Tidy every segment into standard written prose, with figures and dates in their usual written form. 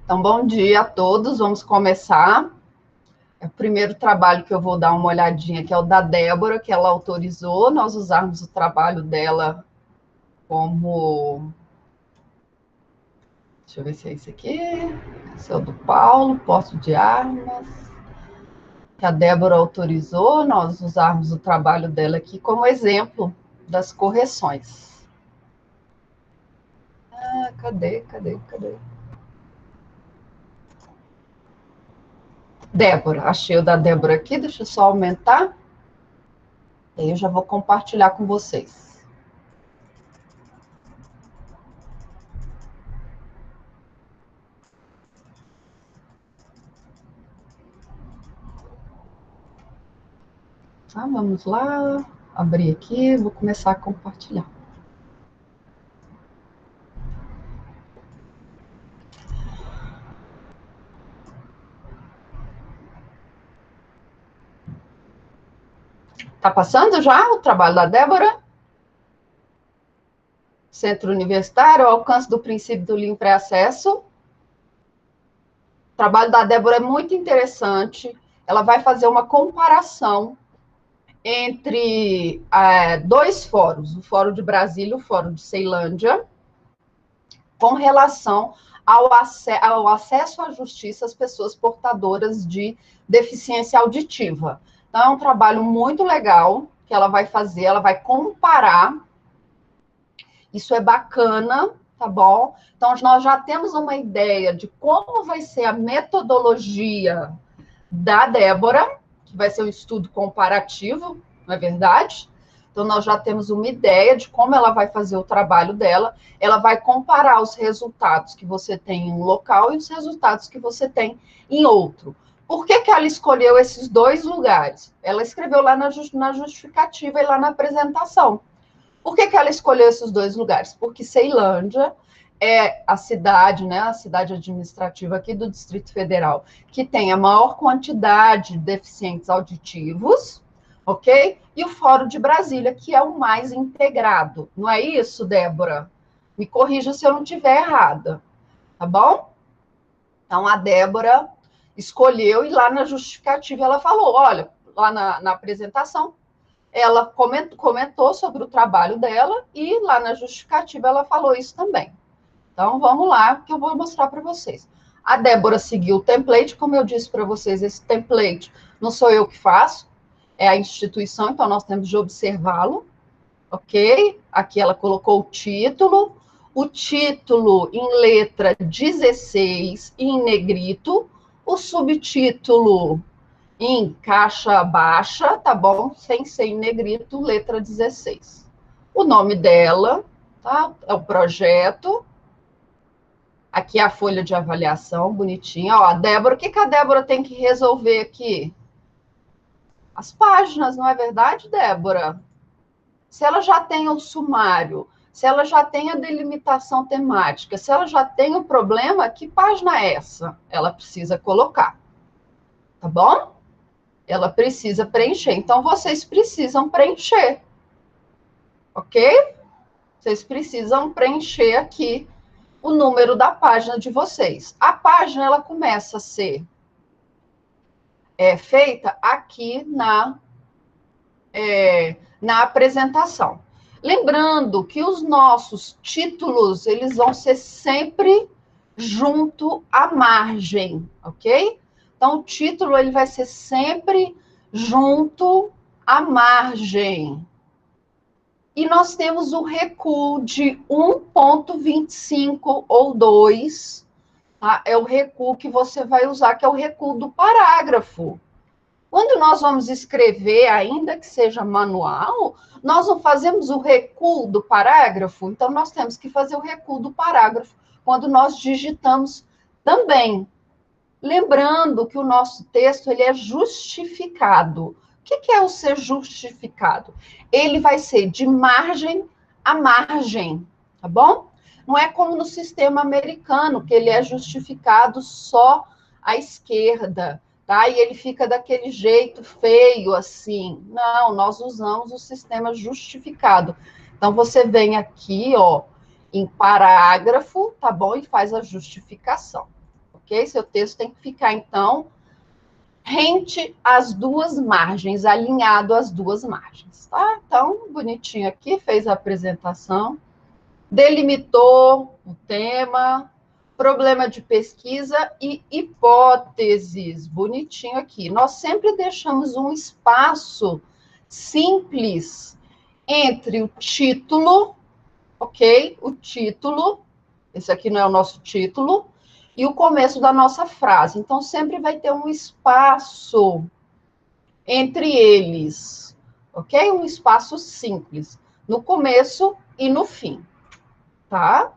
Então, bom dia a todos. Vamos começar. O primeiro trabalho que eu vou dar uma olhadinha, que é o da Débora, que ela autorizou nós usarmos o trabalho dela como... Deixa eu ver se é esse aqui. Esse é o do Paulo, posse de armas. Que a Débora autorizou nós usarmos o trabalho dela aqui como exemplo das correções. Cadê? Débora, achei o da Débora aqui, deixa eu só aumentar. E aí eu já vou compartilhar com vocês. Tá, vamos lá, abrir aqui, vou começar a compartilhar. Tá passando já o trabalho da Débora? Centro Universitário, ao alcance do princípio do livre acesso. O trabalho da Débora é muito interessante. Ela vai fazer uma comparação entre dois fóruns, o Fórum de Brasília e o Fórum de Ceilândia, com relação ao acesso à justiça às pessoas portadoras de deficiência auditiva. Então, é um trabalho muito legal que ela vai fazer, ela vai comparar. Isso é bacana, tá bom? Então, nós já temos uma ideia de como vai ser a metodologia da Débora, que vai ser um estudo comparativo, não é verdade? Então, nós já temos uma ideia de como ela vai fazer o trabalho dela. Ela vai comparar os resultados que você tem em um local e os resultados que você tem em outro. Por que ela escolheu esses dois lugares? Ela escreveu lá na justificativa e lá na apresentação. Por que ela escolheu esses dois lugares? Porque Ceilândia é a cidade, né, a cidade administrativa aqui do Distrito Federal, que tem a maior quantidade de deficientes auditivos, ok? E o Fórum de Brasília, que é o mais integrado. Não é isso, Débora? Me corrija se eu não estiver errada, tá bom? Então, a Débora escolheu, e lá na justificativa ela falou, olha, lá na apresentação, ela comentou sobre o trabalho dela, e lá na justificativa ela falou isso também. Então, vamos lá, que eu vou mostrar para vocês. A Débora seguiu o template, como eu disse para vocês, esse template não sou eu que faço, é a instituição, então nós temos de observá-lo, ok? Aqui ela colocou o título em letra 16 em negrito, o subtítulo em caixa baixa, tá bom? Sem ser em negrito, letra 16. O nome dela, tá? É o projeto. Aqui é a folha de avaliação, bonitinha. Ó, a Débora, o que a Débora tem que resolver aqui? As páginas, não é verdade, Débora? Se ela já tem o sumário, se ela já tem a delimitação temática, se ela já tem o problema, que página é essa? Ela precisa colocar, tá bom? Ela precisa preencher. Então, vocês precisam preencher, ok? Vocês precisam preencher aqui o número da página de vocês. A página, ela começa a ser feita aqui na apresentação. Lembrando que os nossos títulos, eles vão ser sempre junto à margem, ok? Então, o título, ele vai ser sempre junto à margem. E nós temos o recuo de 1,25 ou 2, tá? É o recuo que você vai usar, que é o recuo do parágrafo. Quando nós vamos escrever, ainda que seja manual, nós não fazemos o recuo do parágrafo, então nós temos que fazer o recuo do parágrafo quando nós digitamos também. Lembrando que o nosso texto, ele é justificado. O que é o ser justificado? Ele vai ser de margem a margem, tá bom? Não é como no sistema americano, que ele é justificado só à esquerda, tá? E ele fica daquele jeito feio, assim. Não, nós usamos o sistema justificado. Então, você vem aqui, ó, em parágrafo, tá bom? E faz a justificação, ok? Seu texto tem que ficar, então, rente às duas margens, alinhado às duas margens, tá? Então, bonitinho aqui, fez a apresentação, delimitou o tema, problema de pesquisa e hipóteses, bonitinho aqui. Nós sempre deixamos um espaço simples entre o título, ok? O título, esse aqui não é o nosso título, e o começo da nossa frase. Então, sempre vai ter um espaço entre eles, ok? Um espaço simples, no começo e no fim, tá?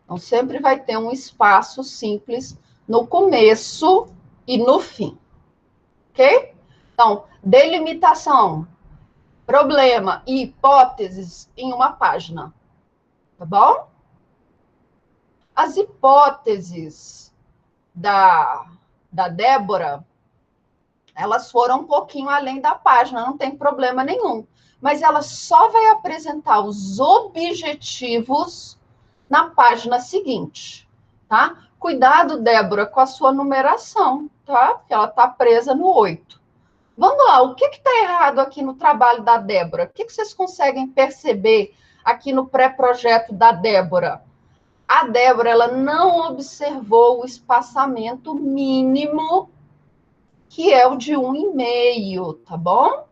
Então, sempre vai ter um espaço simples no começo e no fim, ok? Então, delimitação, problema e hipóteses em uma página, tá bom? As hipóteses da Débora, elas foram um pouquinho além da página, não tem problema nenhum. Mas ela só vai apresentar os objetivos na página seguinte, tá? Cuidado, Débora, com a sua numeração, tá? Porque ela está presa no 8. Vamos lá, o que está errado aqui no trabalho da Débora? O que vocês conseguem perceber aqui no pré-projeto da Débora? A Débora, ela não observou o espaçamento mínimo, que é o de 1,5, tá bom?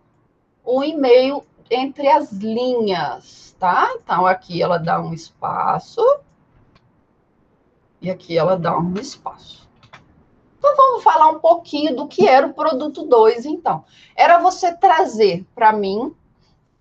1,5 entre as linhas, tá? Então, aqui ela dá um espaço, e aqui ela dá um espaço. Então, vamos falar um pouquinho do que era o produto 2, então. Era você trazer para mim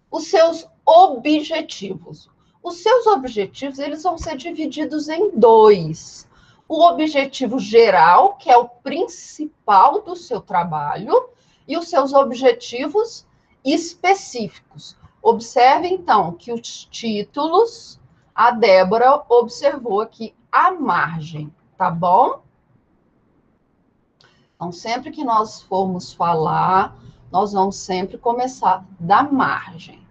os seus objetivos. Os seus objetivos, eles vão ser divididos em dois. O objetivo geral, que é o principal do seu trabalho, e os seus objetivos específicos. Observe, então, que os títulos, a Débora observou aqui a margem, tá bom? Então, sempre que nós formos falar, nós vamos sempre começar da margem.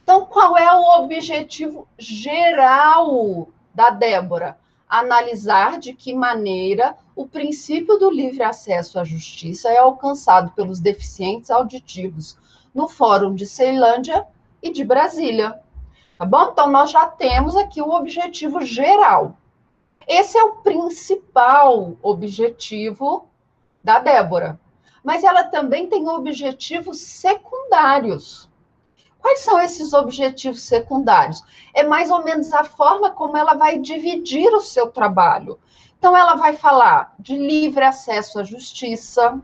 Então, qual é o objetivo geral da Débora? Analisar de que maneira o princípio do livre acesso à justiça é alcançado pelos deficientes auditivos no Fórum de Ceilândia e de Brasília. Tá bom? Então, nós já temos aqui o objetivo geral. Esse é o principal objetivo da Débora. Mas ela também tem objetivos secundários. Quais são esses objetivos secundários? É mais ou menos a forma como ela vai dividir o seu trabalho. Então, ela vai falar de livre acesso à justiça,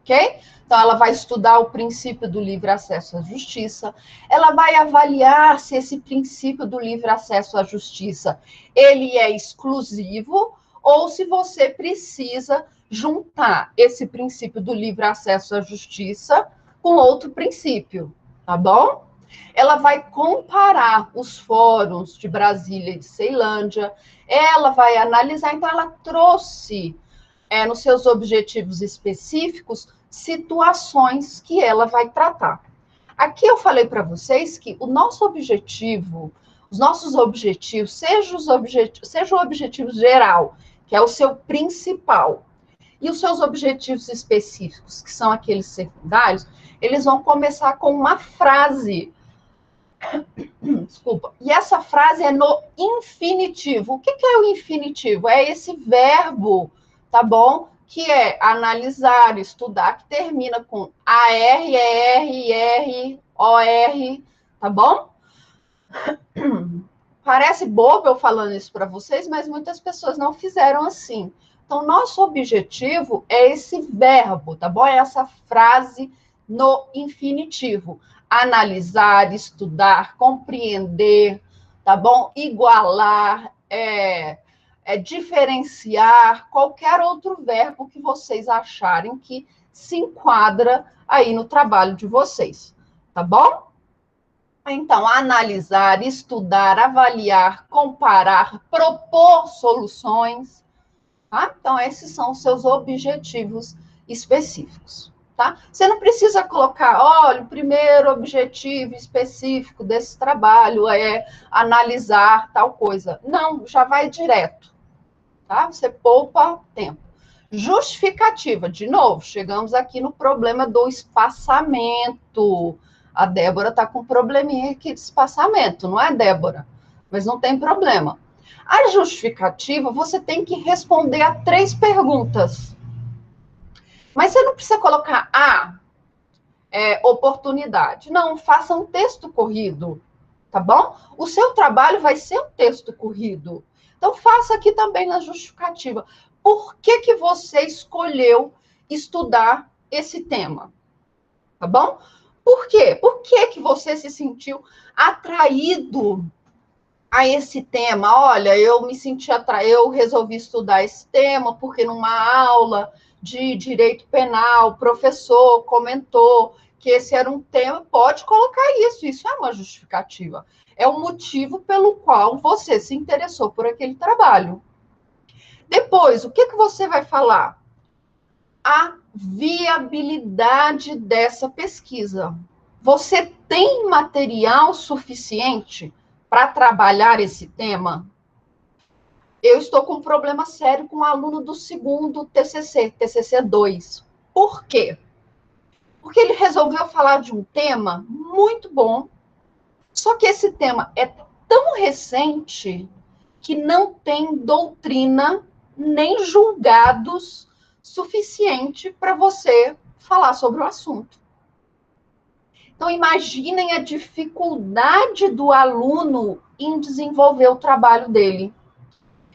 ok? Então, ela vai estudar o princípio do livre acesso à justiça. Ela vai avaliar se esse princípio do livre acesso à justiça, ele é exclusivo ou se você precisa juntar esse princípio do livre acesso à justiça com outro princípio, tá bom? Ela vai comparar os fóruns de Brasília e de Ceilândia, ela vai analisar, então ela trouxe nos seus objetivos específicos situações que ela vai tratar. Aqui eu falei para vocês que o nosso objetivo, os nossos objetivos, seja o objetivo geral, que é o seu principal, e os seus objetivos específicos, que são aqueles secundários, eles vão começar com uma frase. Desculpa. E essa frase é no infinitivo. O que é o infinitivo? É esse verbo, tá bom? Que é analisar, estudar, que termina com AR, ER, IR, OR, tá bom? Parece bobo eu falando isso para vocês, mas muitas pessoas não fizeram assim. Então, nosso objetivo é esse verbo, tá bom? É essa frase no infinitivo. Analisar, estudar, compreender, tá bom? Igualar, diferenciar, qualquer outro verbo que vocês acharem que se enquadra aí no trabalho de vocês, tá bom? Então, analisar, estudar, avaliar, comparar, propor soluções, tá? Então, esses são os seus objetivos específicos, tá? Você não precisa colocar, olha, o primeiro objetivo específico desse trabalho é analisar tal coisa. Não, já vai direto, tá? Você poupa tempo. Justificativa, de novo, chegamos aqui no problema do espaçamento. A Débora está com um probleminha aqui de espaçamento, não é, Débora? Mas não tem problema. A justificativa, você tem que responder a 3 perguntas. Mas você não precisa colocar oportunidade. Não, faça um texto corrido, tá bom? O seu trabalho vai ser um texto corrido. Então, faça aqui também na justificativa. Por que que você escolheu estudar esse tema? Tá bom? Por quê? Por que que você se sentiu atraído a esse tema? Olha, eu me senti atraído, eu resolvi estudar esse tema porque numa aula de direito penal, o professor comentou que esse era um tema, pode colocar isso é uma justificativa. É o motivo pelo qual você se interessou por aquele trabalho. Depois, o que que você vai falar? A viabilidade dessa pesquisa. Você tem material suficiente para trabalhar esse tema? Eu estou com um problema sério com um aluno do segundo TCC, TCC 2. Por quê? Porque ele resolveu falar de um tema muito bom, só que esse tema é tão recente que não tem doutrina nem julgados suficiente para você falar sobre o assunto. Então, imaginem a dificuldade do aluno em desenvolver o trabalho dele.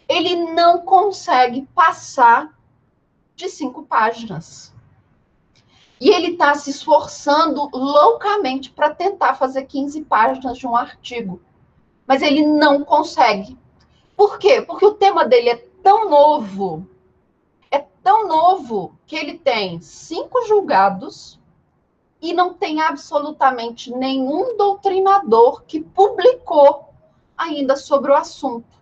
Ele não consegue passar de 5 páginas. E ele está se esforçando loucamente para tentar fazer 15 páginas de um artigo. Mas ele não consegue. Por quê? Porque o tema dele é tão novo, que ele tem 5 julgados e não tem absolutamente nenhum doutrinador que publicou ainda sobre o assunto.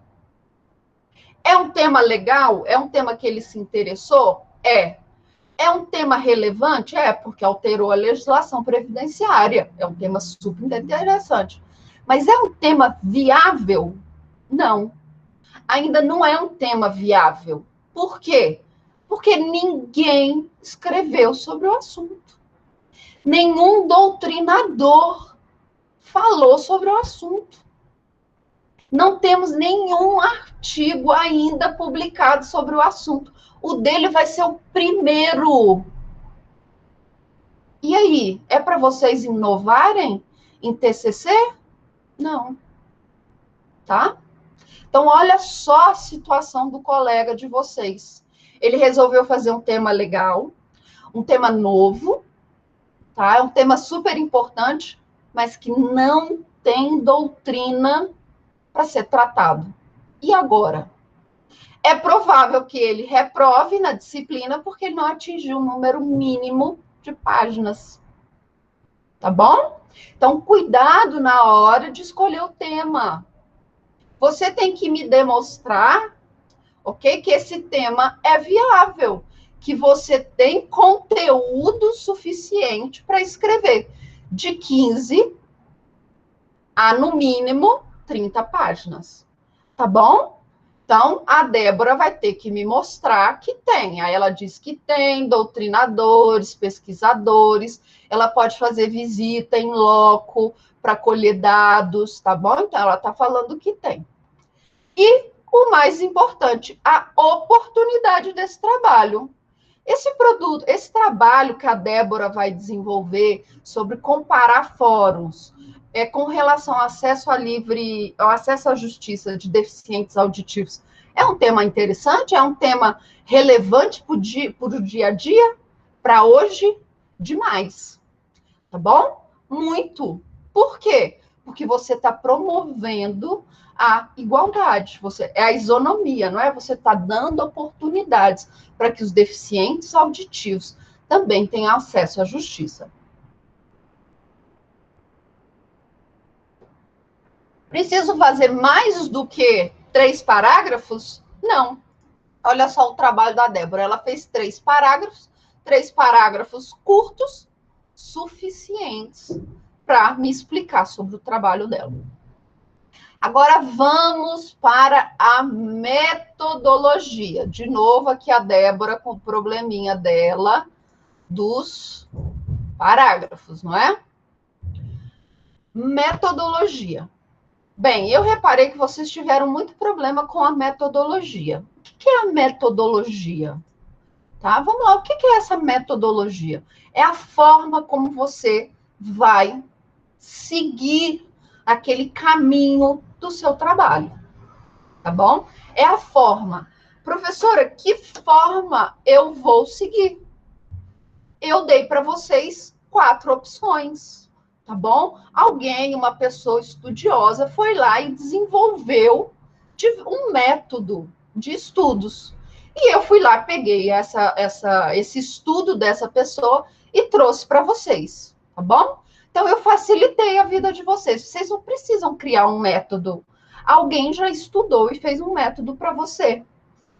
É um tema legal? É um tema que ele se interessou? É. É um tema relevante? É, porque alterou a legislação previdenciária. É um tema super interessante. Mas é um tema viável? Não. Ainda não é um tema viável. Por quê? Porque ninguém escreveu sobre o assunto. Nenhum doutrinador falou sobre o assunto. Não temos nenhum artigo ainda publicado sobre o assunto. O dele vai ser o primeiro. E aí, é para vocês inovarem em TCC? Não. Tá? Então, olha só a situação do colega de vocês. Ele resolveu fazer um tema legal, um tema novo, tá? É um tema super importante, mas que não tem doutrina para ser tratado. E agora? É provável que ele reprove na disciplina porque ele não atingiu o número mínimo de páginas. Tá bom? Então, cuidado na hora de escolher o tema. Você tem que me demonstrar, ok, que esse tema é viável, que você tem conteúdo suficiente para escrever de 15 a, no mínimo, 30 páginas. Tá bom? Então, a Débora vai ter que me mostrar que tem. Aí ela diz que tem doutrinadores, pesquisadores, ela pode fazer visita em loco para colher dados, tá bom? Então, ela está falando que tem. E o mais importante, a oportunidade desse trabalho. Esse produto, esse trabalho que a Débora vai desenvolver sobre comparar fóruns com relação ao acesso ao acesso à justiça de deficientes auditivos, é um tema interessante? É um tema relevante para o dia a dia? Para hoje? Demais. Tá bom? Muito. Por quê? Porque você está promovendo a igualdade, é a isonomia, não é? Você está dando oportunidades para que os deficientes auditivos também tenham acesso à justiça. Preciso fazer mais do que 3 parágrafos? Não. Olha só o trabalho da Débora. Ela fez 3 parágrafos curtos, suficientes para me explicar sobre o trabalho dela. Agora vamos para a metodologia. De novo, aqui a Débora com o probleminha dela dos parágrafos, não é? Metodologia. Bem, eu reparei que vocês tiveram muito problema com a metodologia. O que é a metodologia? Tá? Vamos lá, o que é essa metodologia? É a forma como você vai seguir aquele caminho do seu trabalho, tá bom? É a forma. Professora, que forma eu vou seguir? Eu dei para vocês 4 opções, tá bom? Alguém, uma pessoa estudiosa, foi lá e desenvolveu um método de estudos. E eu fui lá, peguei esse estudo dessa pessoa e trouxe para vocês, tá bom? Então, eu facilitei a vida de vocês. Vocês não precisam criar um método. Alguém já estudou e fez um método para você.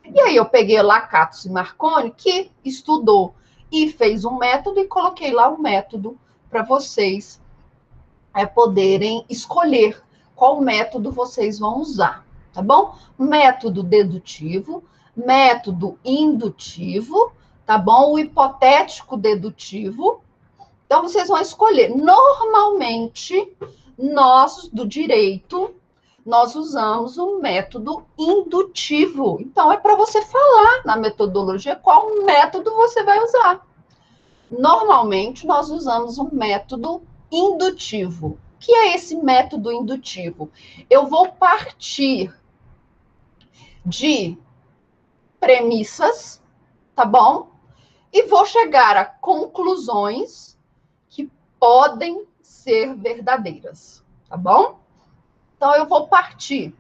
E aí eu peguei Lakatos e Marconi, que estudou e fez um método, e coloquei lá um método para vocês poderem escolher qual método vocês vão usar, tá bom? Método dedutivo, método indutivo, tá bom? O hipotético dedutivo. Então, vocês vão escolher. Normalmente, nós, do direito, nós usamos o método indutivo. Então, é para você falar na metodologia qual método você vai usar. Normalmente, nós usamos um método indutivo. O que é esse método indutivo? Eu vou partir de premissas, tá bom? E vou chegar a conclusões que podem ser verdadeiras, tá bom? Então, eu vou partir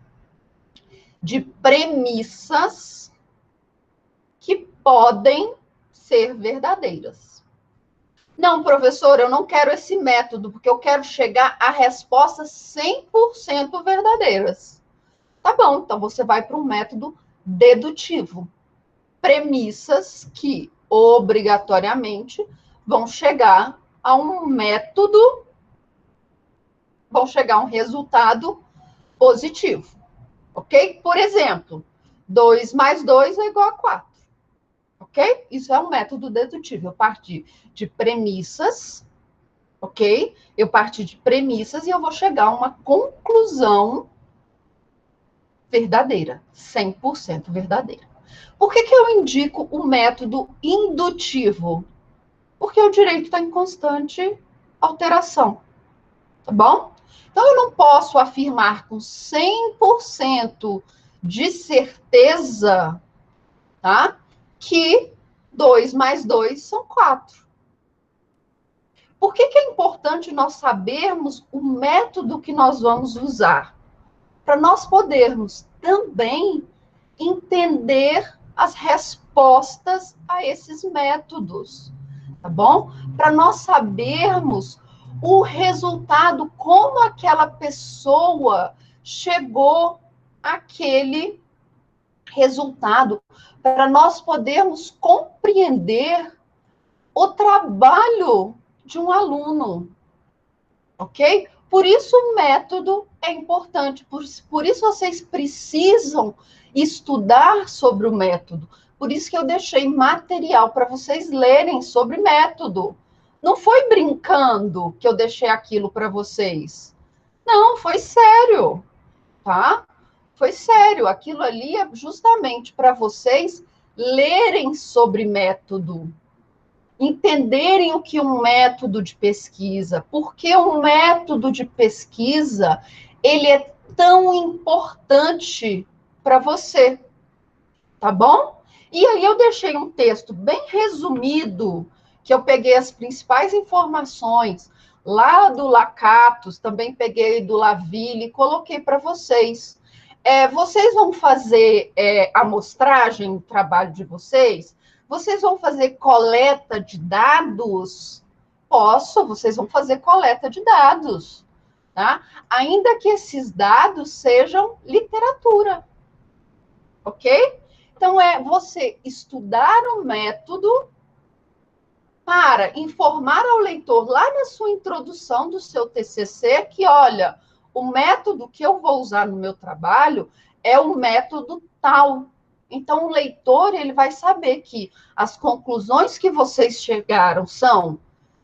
de premissas que podem ser verdadeiras. Não, professor, eu não quero esse método, porque eu quero chegar a respostas 100% verdadeiras. Tá bom, então você vai para um método dedutivo. Premissas que, obrigatoriamente, vão chegar a um método, vão chegar a um resultado positivo. Ok? Por exemplo, 2 mais 2 é igual a 4. Ok? Isso é um método dedutivo. Eu parti de premissas, ok? Eu parti de premissas e eu vou chegar a uma conclusão verdadeira, 100% verdadeira. Por que eu indico o método indutivo? Porque o direito está em constante alteração, tá bom? Então, eu não posso afirmar com 100% de certeza, tá? Que 2 mais 2 são 4. Por que é importante nós sabermos o método que nós vamos usar? Para nós podermos também entender as respostas a esses métodos, tá bom? Para nós sabermos o resultado, como aquela pessoa chegou àquele resultado, para nós podermos compreender o trabalho de um aluno, ok? Por isso o método é importante, por isso vocês precisam estudar sobre o método. Por isso que eu deixei material para vocês lerem sobre método. Não foi brincando que eu deixei aquilo para vocês. Não, foi sério, tá? Foi sério. Aquilo ali é justamente para vocês lerem sobre método, entenderem o que é um método de pesquisa, porque um método de pesquisa, ele é tão importante para você, tá bom? E aí eu deixei um texto bem resumido, que eu peguei as principais informações lá do Lakatos, também peguei do Laville e coloquei para vocês. Vocês vão fazer amostragem no trabalho de vocês? Vocês vão fazer coleta de dados? Posso, vocês vão fazer coleta de dados, tá? Ainda que esses dados sejam literatura, ok? Então, é você estudar o método para informar ao leitor lá na sua introdução do seu TCC que, olha, o método que eu vou usar no meu trabalho é o método tal. Então, o leitor, ele vai saber que as conclusões que vocês chegaram são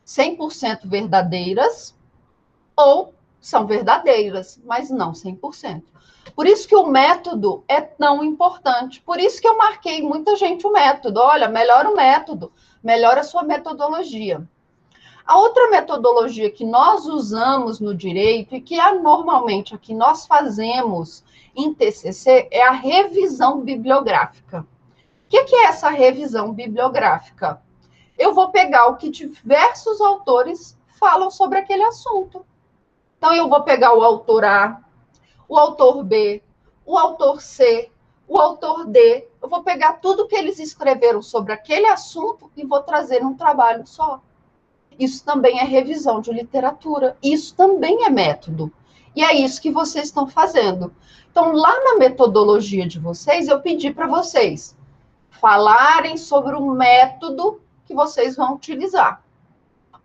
100% verdadeiras ou são verdadeiras, mas não 100%. Por isso que o método é tão importante. Por isso que eu marquei muita gente o método. Olha, melhora o método, melhora a sua metodologia. A outra metodologia que nós usamos no direito e que normalmente a que nós fazemos em TCC é a revisão bibliográfica. O que é essa revisão bibliográfica? Eu vou pegar o que diversos autores falam sobre aquele assunto. Então, eu vou pegar o autor A, o autor B, o autor C, o autor D. Eu vou pegar tudo que eles escreveram sobre aquele assunto e vou trazer num trabalho só. Isso também é revisão de literatura. Isso também é método. E é isso que vocês estão fazendo. Então, lá na metodologia de vocês, eu pedi para vocês falarem sobre o método que vocês vão utilizar.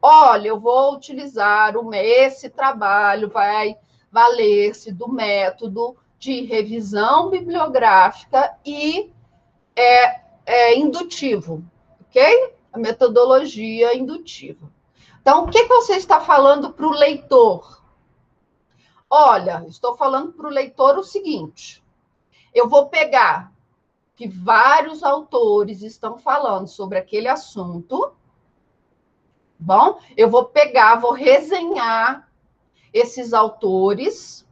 Olha, eu vou utilizar esse trabalho, vai valer-se do método de revisão bibliográfica e indutivo, ok? A metodologia indutiva. Então, o que você está falando para o leitor? Olha, estou falando para o leitor o seguinte: eu vou pegar que vários autores estão falando sobre aquele assunto. Bom, eu vou pegar, vou resenhar esses autores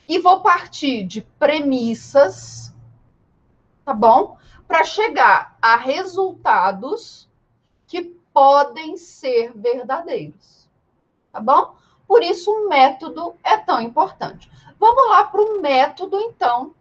e vou partir de premissas, tá bom? Para chegar a resultados que podem ser verdadeiros, tá bom? Por isso o método é tão importante. Vamos lá para o método, então,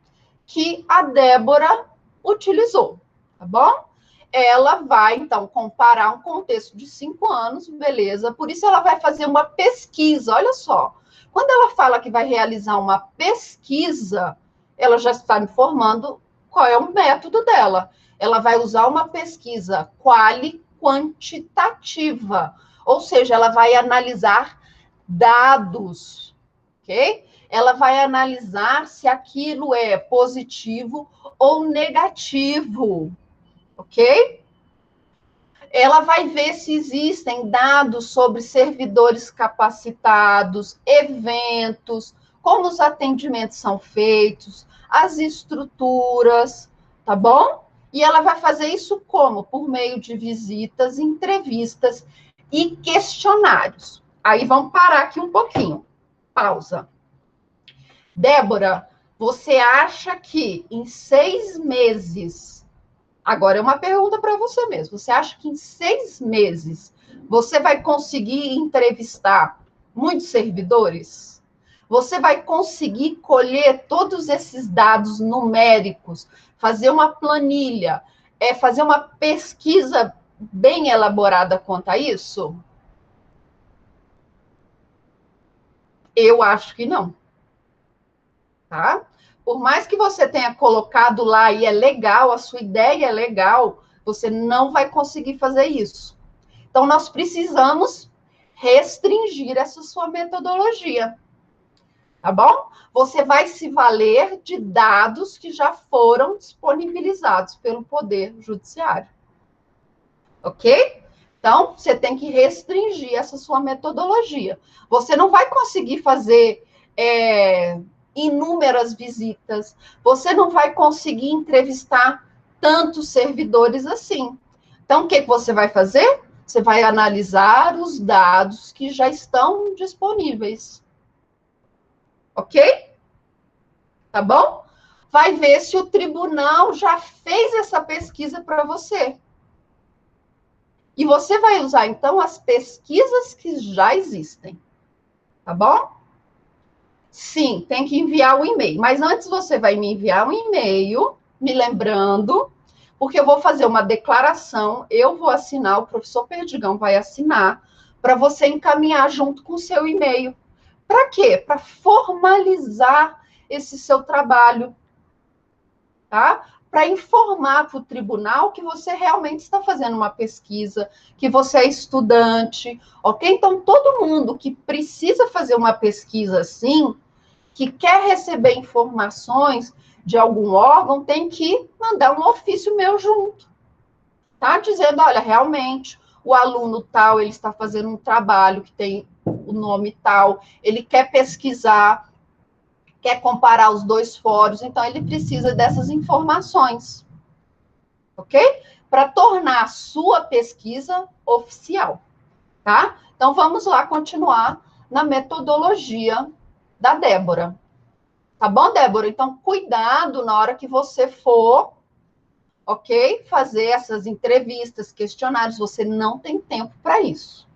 que a Débora utilizou, tá bom? Ela vai, então, comparar um contexto de 5 anos, beleza? Por isso ela vai fazer uma pesquisa, olha só. Quando ela fala que vai realizar uma pesquisa, ela já está informando qual é o método dela. Ela vai usar uma pesquisa quantitativa, ou seja, ela vai analisar dados, ok? Ela vai analisar se aquilo é positivo ou negativo, ok? Ela vai ver se existem dados sobre servidores capacitados, eventos, como os atendimentos são feitos, as estruturas, tá bom? E ela vai fazer isso como? Por meio de visitas, entrevistas e questionários. Aí vamos parar aqui um pouquinho. Pausa. Débora, você acha que em 6 meses... Agora é uma pergunta para você mesmo. Você acha que em 6 meses você vai conseguir entrevistar muitos servidores? Você vai conseguir colher todos esses dados numéricos, fazer uma planilha, fazer uma pesquisa bem elaborada quanto a isso? Eu acho que não. Tá? Por mais que você tenha colocado lá e é legal, a sua ideia é legal, você não vai conseguir fazer isso. Então, nós precisamos restringir essa sua metodologia. Tá bom? Você vai se valer de dados que já foram disponibilizados pelo Poder Judiciário. Ok? Então, você tem que restringir essa sua metodologia. Você não vai conseguir fazer inúmeras visitas, você não vai conseguir entrevistar tantos servidores assim. Então, o que você vai fazer? Você vai analisar os dados que já estão disponíveis. Ok? Tá bom? Vai ver se o tribunal já fez essa pesquisa para você. E você vai usar, então, as pesquisas que já existem. Tá bom? Sim, tem que enviar o e-mail. Mas antes você vai me enviar um e-mail, me lembrando, porque eu vou fazer uma declaração, eu vou assinar, o professor Perdigão vai assinar, para você encaminhar junto com o seu e-mail. Para quê? Para formalizar esse seu trabalho, tá? para informar para o tribunal que você realmente está fazendo uma pesquisa, que você é estudante, ok? Então, todo mundo que precisa fazer uma pesquisa assim, que quer receber informações de algum órgão, tem que mandar um ofício meu junto, tá? Dizendo, olha, realmente, o aluno tal, ele está fazendo um trabalho que tem o nome tal, ele quer pesquisar, quer comparar os dois fóruns, então ele precisa dessas informações, ok? Para tornar a sua pesquisa oficial, tá? Então, vamos lá continuar na metodologia da Débora. Tá bom, Débora? Então, cuidado na hora que você for, ok? Fazer essas entrevistas, questionários, você não tem tempo para isso.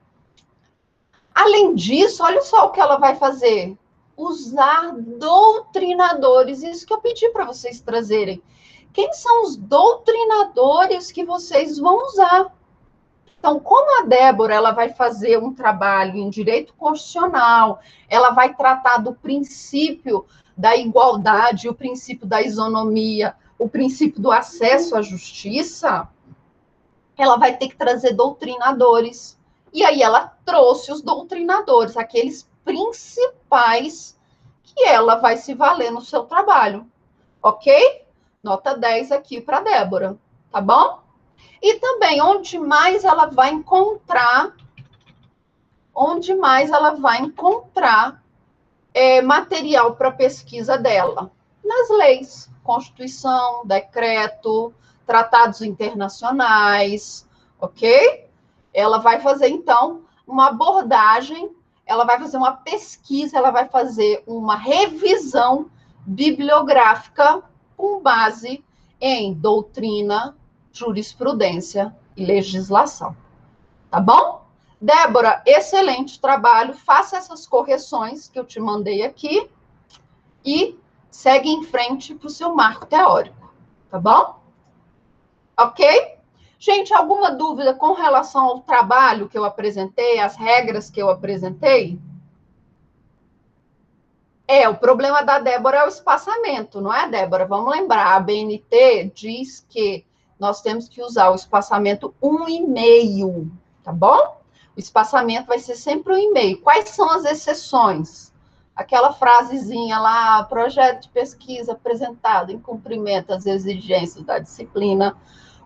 Além disso, olha só o que ela vai fazer. Usar doutrinadores, isso que eu pedi para vocês trazerem. Quem são os doutrinadores que vocês vão usar? Então, como a Débora ela vai fazer um trabalho em direito constitucional, ela vai tratar do princípio da igualdade, o princípio da isonomia, o princípio do acesso à justiça, ela vai ter que trazer doutrinadores. E aí ela trouxe os doutrinadores, aqueles principais que ela vai se valer no seu trabalho. Ok? Nota 10 aqui para Débora, tá bom? E também onde mais ela vai encontrar material para pesquisa dela? Nas leis, Constituição, decreto, tratados internacionais, ok? Ela vai fazer, então, uma abordagem, ela vai fazer uma pesquisa, ela vai fazer uma revisão bibliográfica com base em doutrina, jurisprudência e legislação. Tá bom? Débora, excelente trabalho. Faça essas correções que eu te mandei aqui e segue em frente para o seu marco teórico. Tá bom? Ok? Gente, alguma dúvida com relação ao trabalho que eu apresentei, as regras que eu apresentei? O problema da Débora é o espaçamento, não é, Débora? Vamos lembrar, a BNT diz que nós temos que usar o espaçamento 1,5, tá bom? O espaçamento vai ser sempre 1,5. Quais são as exceções? Aquela frasezinha lá, projeto de pesquisa apresentado em cumprimento às exigências da disciplina.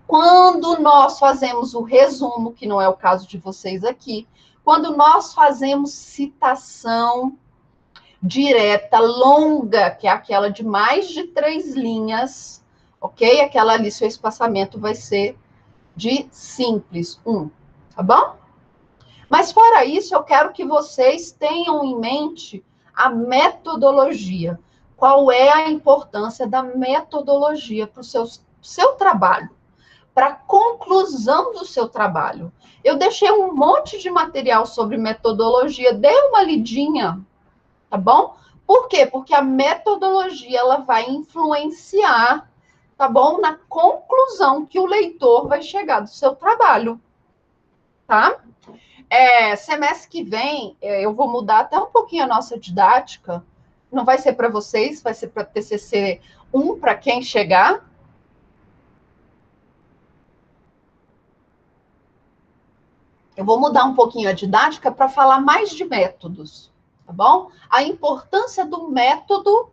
Quando nós fazemos o resumo, que não é o caso de vocês aqui, quando nós fazemos citação direta, longa, que é aquela de mais de 3 linhas, ok? Aquela ali, seu espaçamento vai ser de simples, 1, tá bom? Mas fora isso, eu quero que vocês tenham em mente a metodologia. Qual é a importância da metodologia para o seu trabalho? Para a conclusão do seu trabalho. Eu deixei um monte de material sobre metodologia, dê uma lidinha, tá bom? Por quê? Porque a metodologia ela vai influenciar, tá bom? Na conclusão que o leitor vai chegar do seu trabalho, tá? Semestre que vem, eu vou mudar até um pouquinho a nossa didática. Não vai ser para vocês, vai ser para TCC 1, para quem chegar. Eu vou mudar um pouquinho a didática para falar mais de métodos, tá bom? A importância do método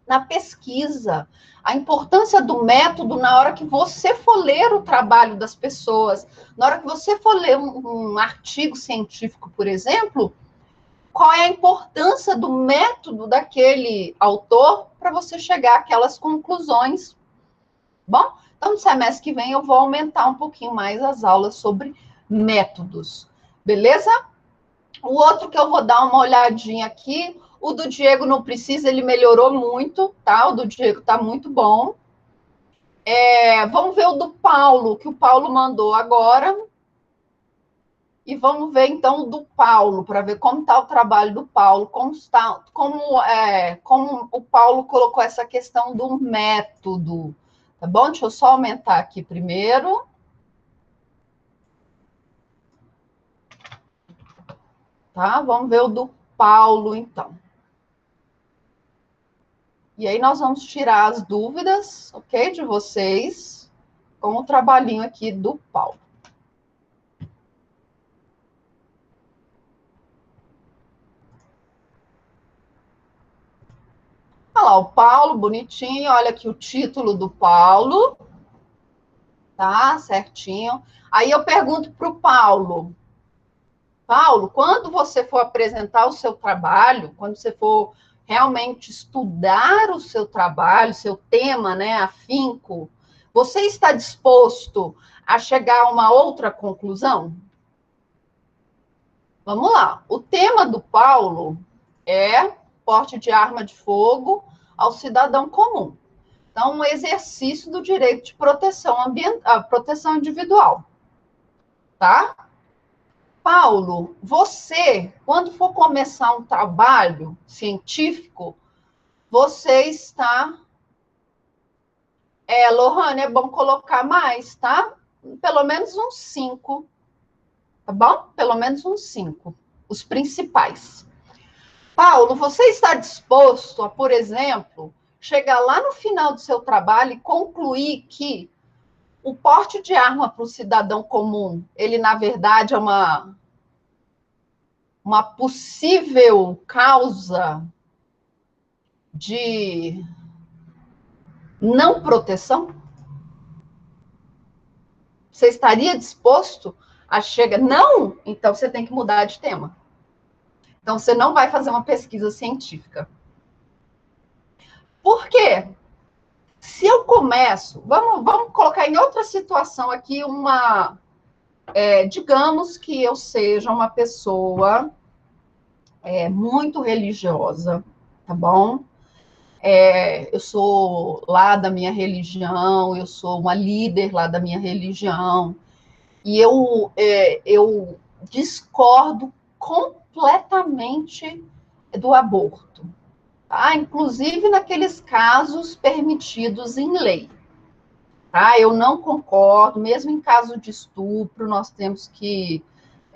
na pesquisa, a importância do método na hora que você for ler o trabalho das pessoas, na hora que você for ler um artigo científico, por exemplo, qual é a importância do método daquele autor para você chegar àquelas conclusões. Bom, então no semestre que vem eu vou aumentar um pouquinho mais as aulas sobre métodos, beleza? O outro que eu vou dar uma olhadinha aqui, o do Diego não precisa, ele melhorou muito, tá? O do Diego tá muito bom. Vamos ver o do Paulo, que o Paulo mandou agora. E vamos ver, então, o do Paulo, para ver como está o trabalho do Paulo, como o Paulo colocou essa questão do método. Tá bom? Deixa eu só aumentar aqui primeiro. Tá? Vamos ver o do Paulo, então. E aí nós vamos tirar as dúvidas, ok, de vocês, com o trabalhinho aqui do Paulo. Olha lá, o Paulo, bonitinho, olha aqui o título do Paulo, tá, certinho. Aí eu pergunto para o Paulo, Paulo, quando você for apresentar o seu trabalho, quando você for realmente estudar o seu trabalho, seu tema, né, afinco, você está disposto a chegar a uma outra conclusão? Vamos lá. O tema do Paulo é porte de arma de fogo ao cidadão comum. Então, um exercício do direito de proteção ambiental, proteção individual, tá? Paulo, você, quando for começar um trabalho científico, você está. Lohane, é bom colocar mais, tá? Pelo menos uns 5, tá bom? Pelo menos uns 5, os principais. Paulo, você está disposto a, por exemplo, chegar lá no final do seu trabalho e concluir que o porte de arma para o cidadão comum, ele, na verdade, é uma possível causa de não proteção? Você estaria disposto a chegar? Não? Então você tem que mudar de tema. Então você não vai fazer uma pesquisa científica. Por quê? Se eu começo, vamos colocar em outra situação aqui digamos que eu seja uma pessoa muito religiosa, tá bom? Eu sou lá da minha religião, eu sou uma líder lá da minha religião, e eu discordo completamente do aborto, tá? Inclusive naqueles casos permitidos em lei. Tá? Eu não concordo, mesmo em caso de estupro, nós temos que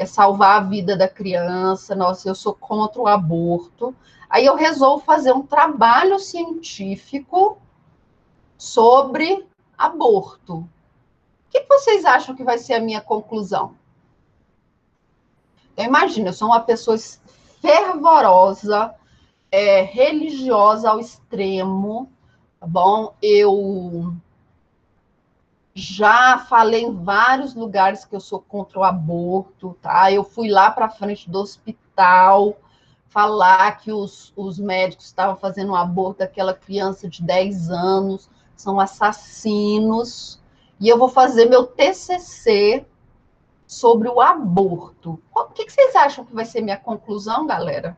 salvar a vida da criança, eu sou contra o aborto. Aí eu resolvo fazer um trabalho científico sobre aborto. O que vocês acham que vai ser a minha conclusão? Então, imagina, eu sou uma pessoa fervorosa, religiosa ao extremo, tá bom? Eu já falei em vários lugares que eu sou contra o aborto, tá? Eu fui lá para frente do hospital falar que os médicos estavam fazendo um aborto daquela criança de 10 anos, são assassinos, e eu vou fazer meu TCC sobre o aborto. O que vocês acham que vai ser minha conclusão, galera?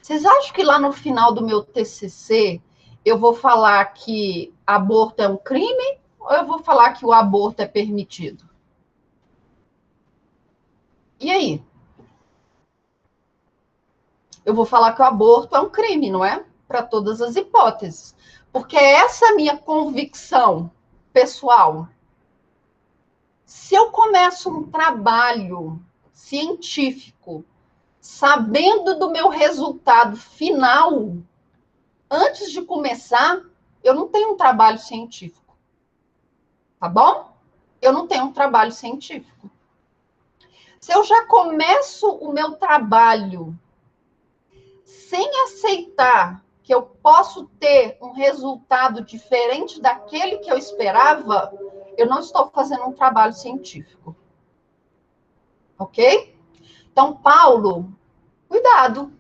Vocês acham que lá no final do meu TCC eu vou falar que aborto é um crime ou eu vou falar que o aborto é permitido? E aí? Eu vou falar que o aborto é um crime, não é? Para todas as hipóteses. Porque essa é a minha convicção pessoal. Se eu começo um trabalho científico sabendo do meu resultado final, antes de começar, eu não tenho um trabalho científico. Tá bom? Eu não tenho um trabalho científico. Se eu já começo o meu trabalho sem aceitar que eu posso ter um resultado diferente daquele que eu esperava, eu não estou fazendo um trabalho científico. Ok? Então, Paulo, cuidado.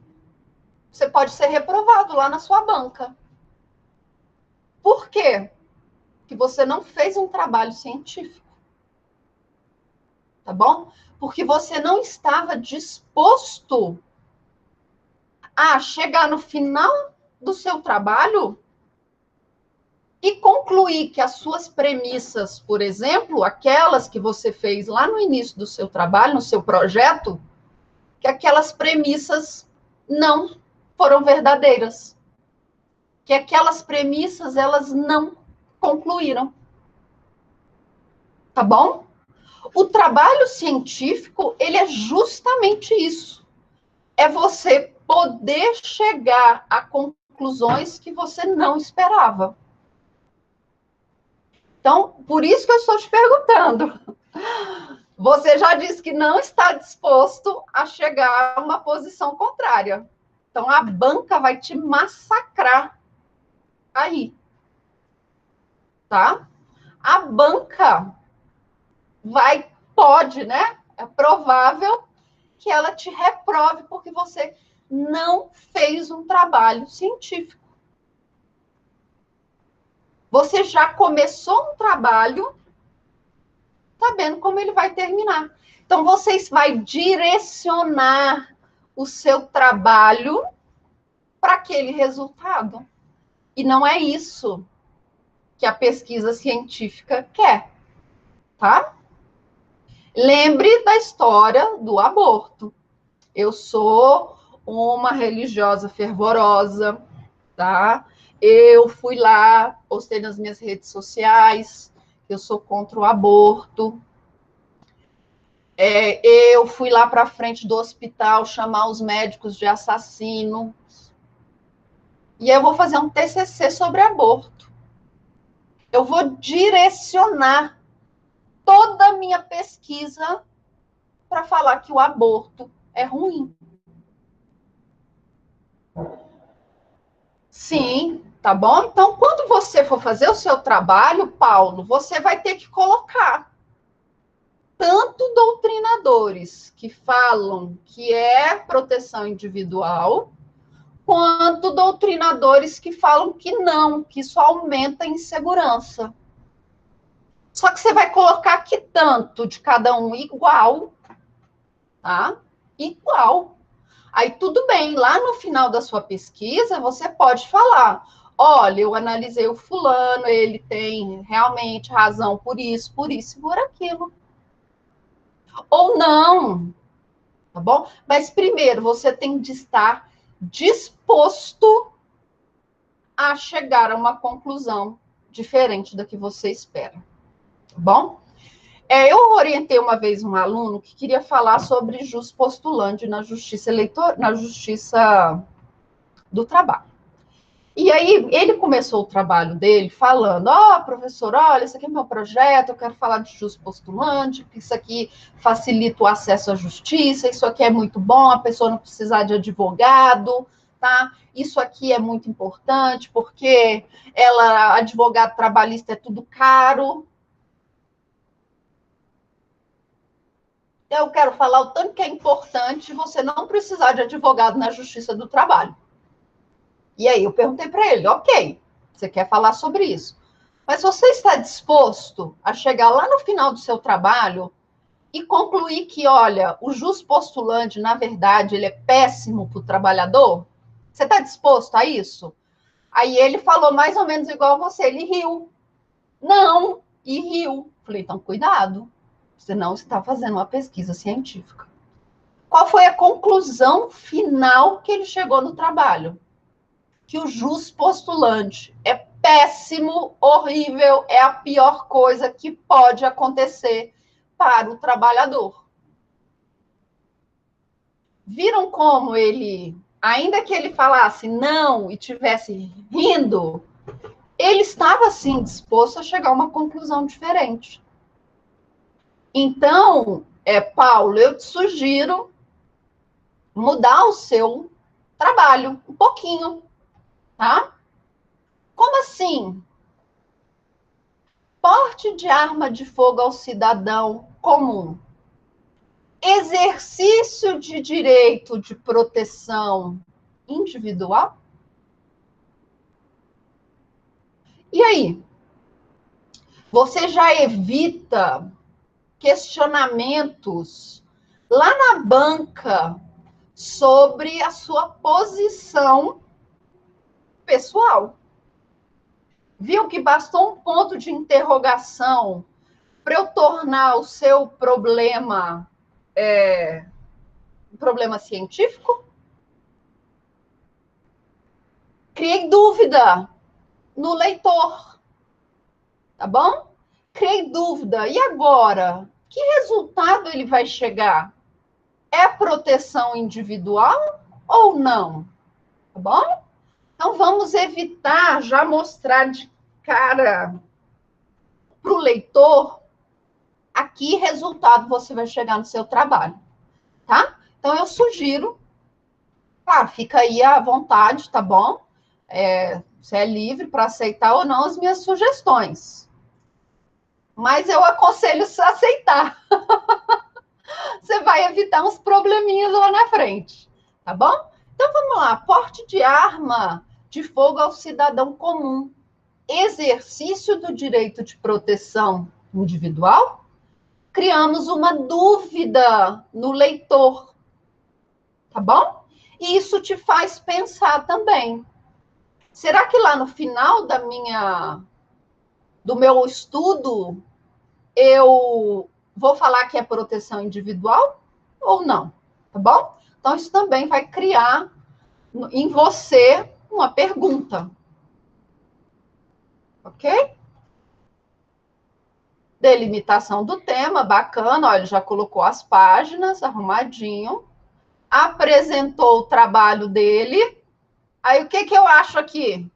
Você pode ser reprovado lá na sua banca. Por quê? Porque você não fez um trabalho científico. Tá bom? Porque você não estava disposto a chegar no final do seu trabalho e concluir que as suas premissas, por exemplo, aquelas que você fez lá no início do seu trabalho, no seu projeto, que aquelas premissas não foram verdadeiras. Que aquelas premissas, elas não concluíram. Tá bom? O trabalho científico, ele é justamente isso. É você poder chegar à conclusão conclusões que você não esperava. Então, por isso que eu estou te perguntando. Você já disse que não está disposto a chegar a uma posição contrária. Então, a banca vai te massacrar aí, tá? A banca pode, né? É provável que ela te reprove porque você não fez um trabalho científico. Você já começou um trabalho sabendo como ele vai terminar. Então, você vai direcionar o seu trabalho para aquele resultado. E não é isso que a pesquisa científica quer, tá? Lembre da história do aborto. Eu sou uma religiosa fervorosa, tá? Eu fui lá, postei nas minhas redes sociais, eu sou contra o aborto. Eu fui lá para frente do hospital chamar os médicos de assassino. E eu vou fazer um TCC sobre aborto. Eu vou direcionar toda a minha pesquisa para falar que o aborto é ruim. Sim, tá bom? Então, quando você for fazer o seu trabalho, Paulo, você vai ter que colocar tanto doutrinadores que falam que é proteção individual, quanto doutrinadores que falam que não, que isso aumenta a insegurança. Só que você vai colocar que tanto de cada um igual, tá? Igual. Aí tudo bem, lá no final da sua pesquisa, você pode falar: olha, eu analisei o fulano, ele tem realmente razão por isso e por aquilo. Ou não, tá bom? Mas primeiro, você tem de estar disposto a chegar a uma conclusão diferente da que você espera, tá bom? Eu orientei uma vez um aluno que queria falar sobre jus postulante na justiça na justiça do trabalho. E aí ele começou o trabalho dele falando: professor, olha, isso aqui é meu projeto, eu quero falar de jus postulante, que isso aqui facilita o acesso à justiça, isso aqui é muito bom, a pessoa não precisar de advogado, tá? Isso aqui é muito importante, porque advogado trabalhista é tudo caro. Eu quero falar o tanto que é importante você não precisar de advogado na justiça do trabalho. E aí eu perguntei para ele: ok, você quer falar sobre isso, mas você está disposto a chegar lá no final do seu trabalho e concluir que, olha, o jus postulante, na verdade, ele é péssimo para o trabalhador? Você está disposto a isso? Aí ele falou mais ou menos igual a você, ele riu. Não, e riu. Falei: então, cuidado, você não está fazendo uma pesquisa científica. Qual foi a conclusão final que ele chegou no trabalho? Que o jus postulante é péssimo, horrível, é a pior coisa que pode acontecer para o trabalhador. Viram como ele, ainda que ele falasse não e tivesse rindo, ele estava, sim, disposto a chegar a uma conclusão diferente. Então, Paulo, eu te sugiro mudar o seu trabalho um pouquinho, tá? Como assim? Porte de arma de fogo ao cidadão comum. Exercício de direito de proteção individual? E aí? Você já evita questionamentos lá na banca sobre a sua posição pessoal. Viu que bastou um ponto de interrogação para eu tornar o seu problema um problema científico? Criei dúvida no leitor, tá bom? Criei dúvida. E agora? Que resultado ele vai chegar? É proteção individual ou não? Tá bom? Então, vamos evitar já mostrar de cara para o leitor a que resultado você vai chegar no seu trabalho, tá? Então, eu sugiro, claro, fica aí à vontade, tá bom? Você é livre para aceitar ou não as minhas sugestões. Mas eu aconselho você a aceitar. Você vai evitar uns probleminhas lá na frente, tá bom? Então, vamos lá. Porte de arma de fogo ao cidadão comum. Exercício do direito de proteção individual? Criamos uma dúvida no leitor, tá bom? E isso te faz pensar também. Será que lá no final do meu estudo eu vou falar que é proteção individual ou não? Tá bom? Então, isso também vai criar em você uma pergunta. Ok? Delimitação do tema, bacana. Olha, já colocou as páginas, arrumadinho. Apresentou o trabalho dele. Aí, o que eu acho aqui?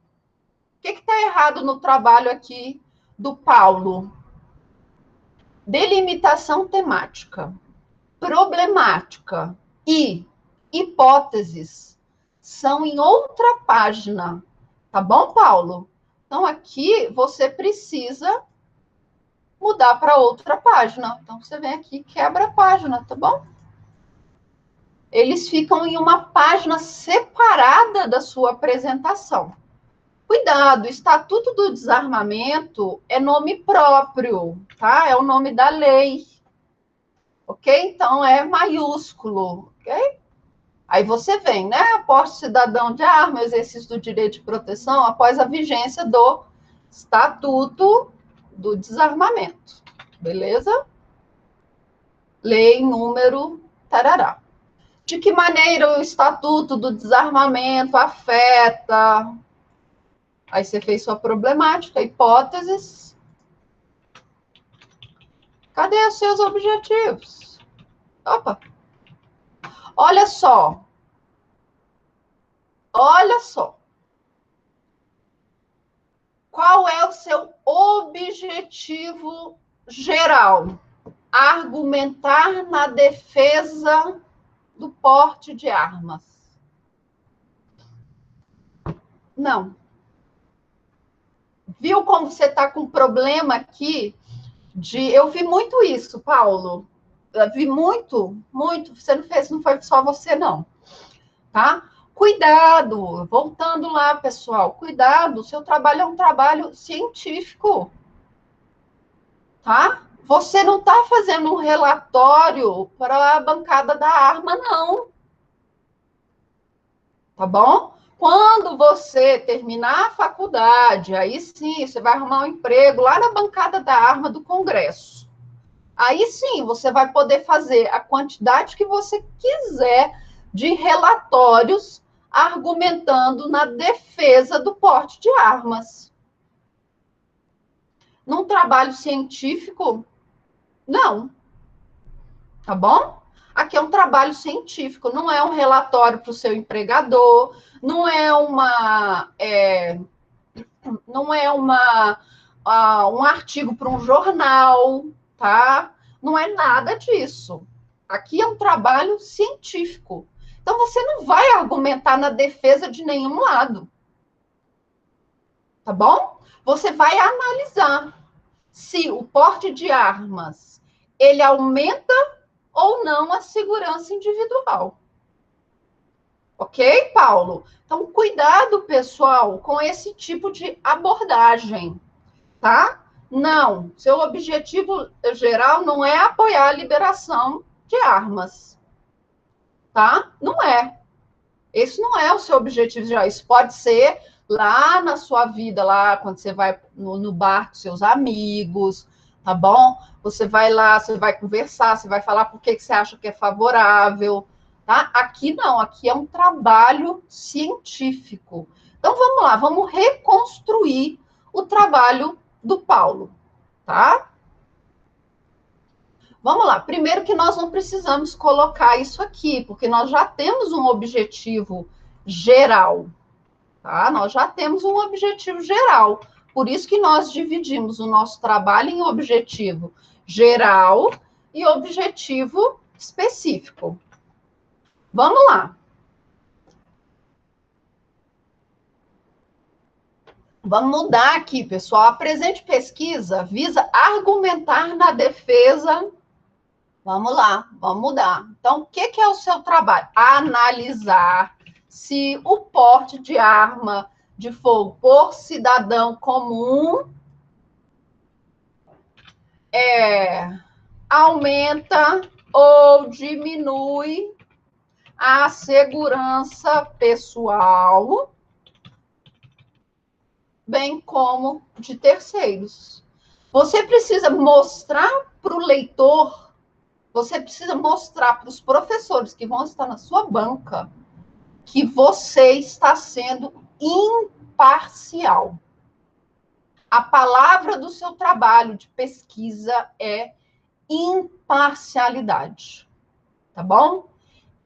O que está errado no trabalho aqui do Paulo? Delimitação temática, problemática e hipóteses são em outra página. Tá bom, Paulo? Então, aqui você precisa mudar para outra página. Então, você vem aqui e quebra a página, tá bom? Eles ficam em uma página separada da sua apresentação. Cuidado, Estatuto do Desarmamento é nome próprio, tá? É o nome da lei, ok? Então, é maiúsculo, ok? Aí você vem, né? Posse cidadão de arma, exercício do direito de proteção após a vigência do Estatuto do Desarmamento, beleza? Lei número tarará. De que maneira o Estatuto do Desarmamento afeta? Aí você fez sua problemática, hipóteses. Cadê os seus objetivos? Opa! Olha só. Olha só. Qual é o seu objetivo geral? Argumentar na defesa do porte de armas. Não. Viu como você está com problema aqui? Eu vi muito isso, Paulo. Eu vi muito, muito. Você não fez, não foi só você, não. Tá? Cuidado, voltando lá, pessoal, cuidado, seu trabalho é um trabalho científico, tá? Você não está fazendo um relatório para a bancada da arma, não. Tá bom? Quando você terminar a faculdade, aí sim, você vai arrumar um emprego lá na bancada da arma do Congresso. Aí sim, você vai poder fazer a quantidade que você quiser de relatórios argumentando na defesa do porte de armas. Num trabalho científico, não. Tá bom? Aqui é um trabalho científico, não é um relatório para o seu empregador, não é um artigo para um jornal, tá? Não é nada disso. Aqui é um trabalho científico. Então, você não vai argumentar na defesa de nenhum lado. Tá bom? Você vai analisar se o porte de armas, ele aumenta ou não a segurança individual. Ok, Paulo? Então, cuidado, pessoal, com esse tipo de abordagem, tá? Não, seu objetivo geral não é apoiar a liberação de armas, tá? Não é. Esse não é o seu objetivo geral. Isso pode ser lá na sua vida, lá quando você vai no bar com seus amigos, tá bom? Você vai lá, você vai conversar, você vai falar por que você acha que é favorável, tá? Aqui não, aqui é um trabalho científico. Então vamos lá, vamos reconstruir o trabalho do Paulo, tá? Vamos lá. Primeiro que nós não precisamos colocar isso aqui, porque nós já temos um objetivo geral, tá? Nós já temos um objetivo geral. Por isso que nós dividimos o nosso trabalho em objetivo geral e objetivo específico. Vamos lá. Vamos mudar aqui, pessoal. A presente pesquisa visa argumentar na defesa. Vamos lá, vamos mudar. Então, o que é o seu trabalho? Analisar se o porte de arma de fogo por cidadão comum aumenta ou diminui a segurança pessoal, bem como de terceiros. Você precisa mostrar para o leitor, você precisa mostrar para os professores que vão estar na sua banca que você está sendo imparcial. A palavra do seu trabalho de pesquisa é imparcialidade, tá bom?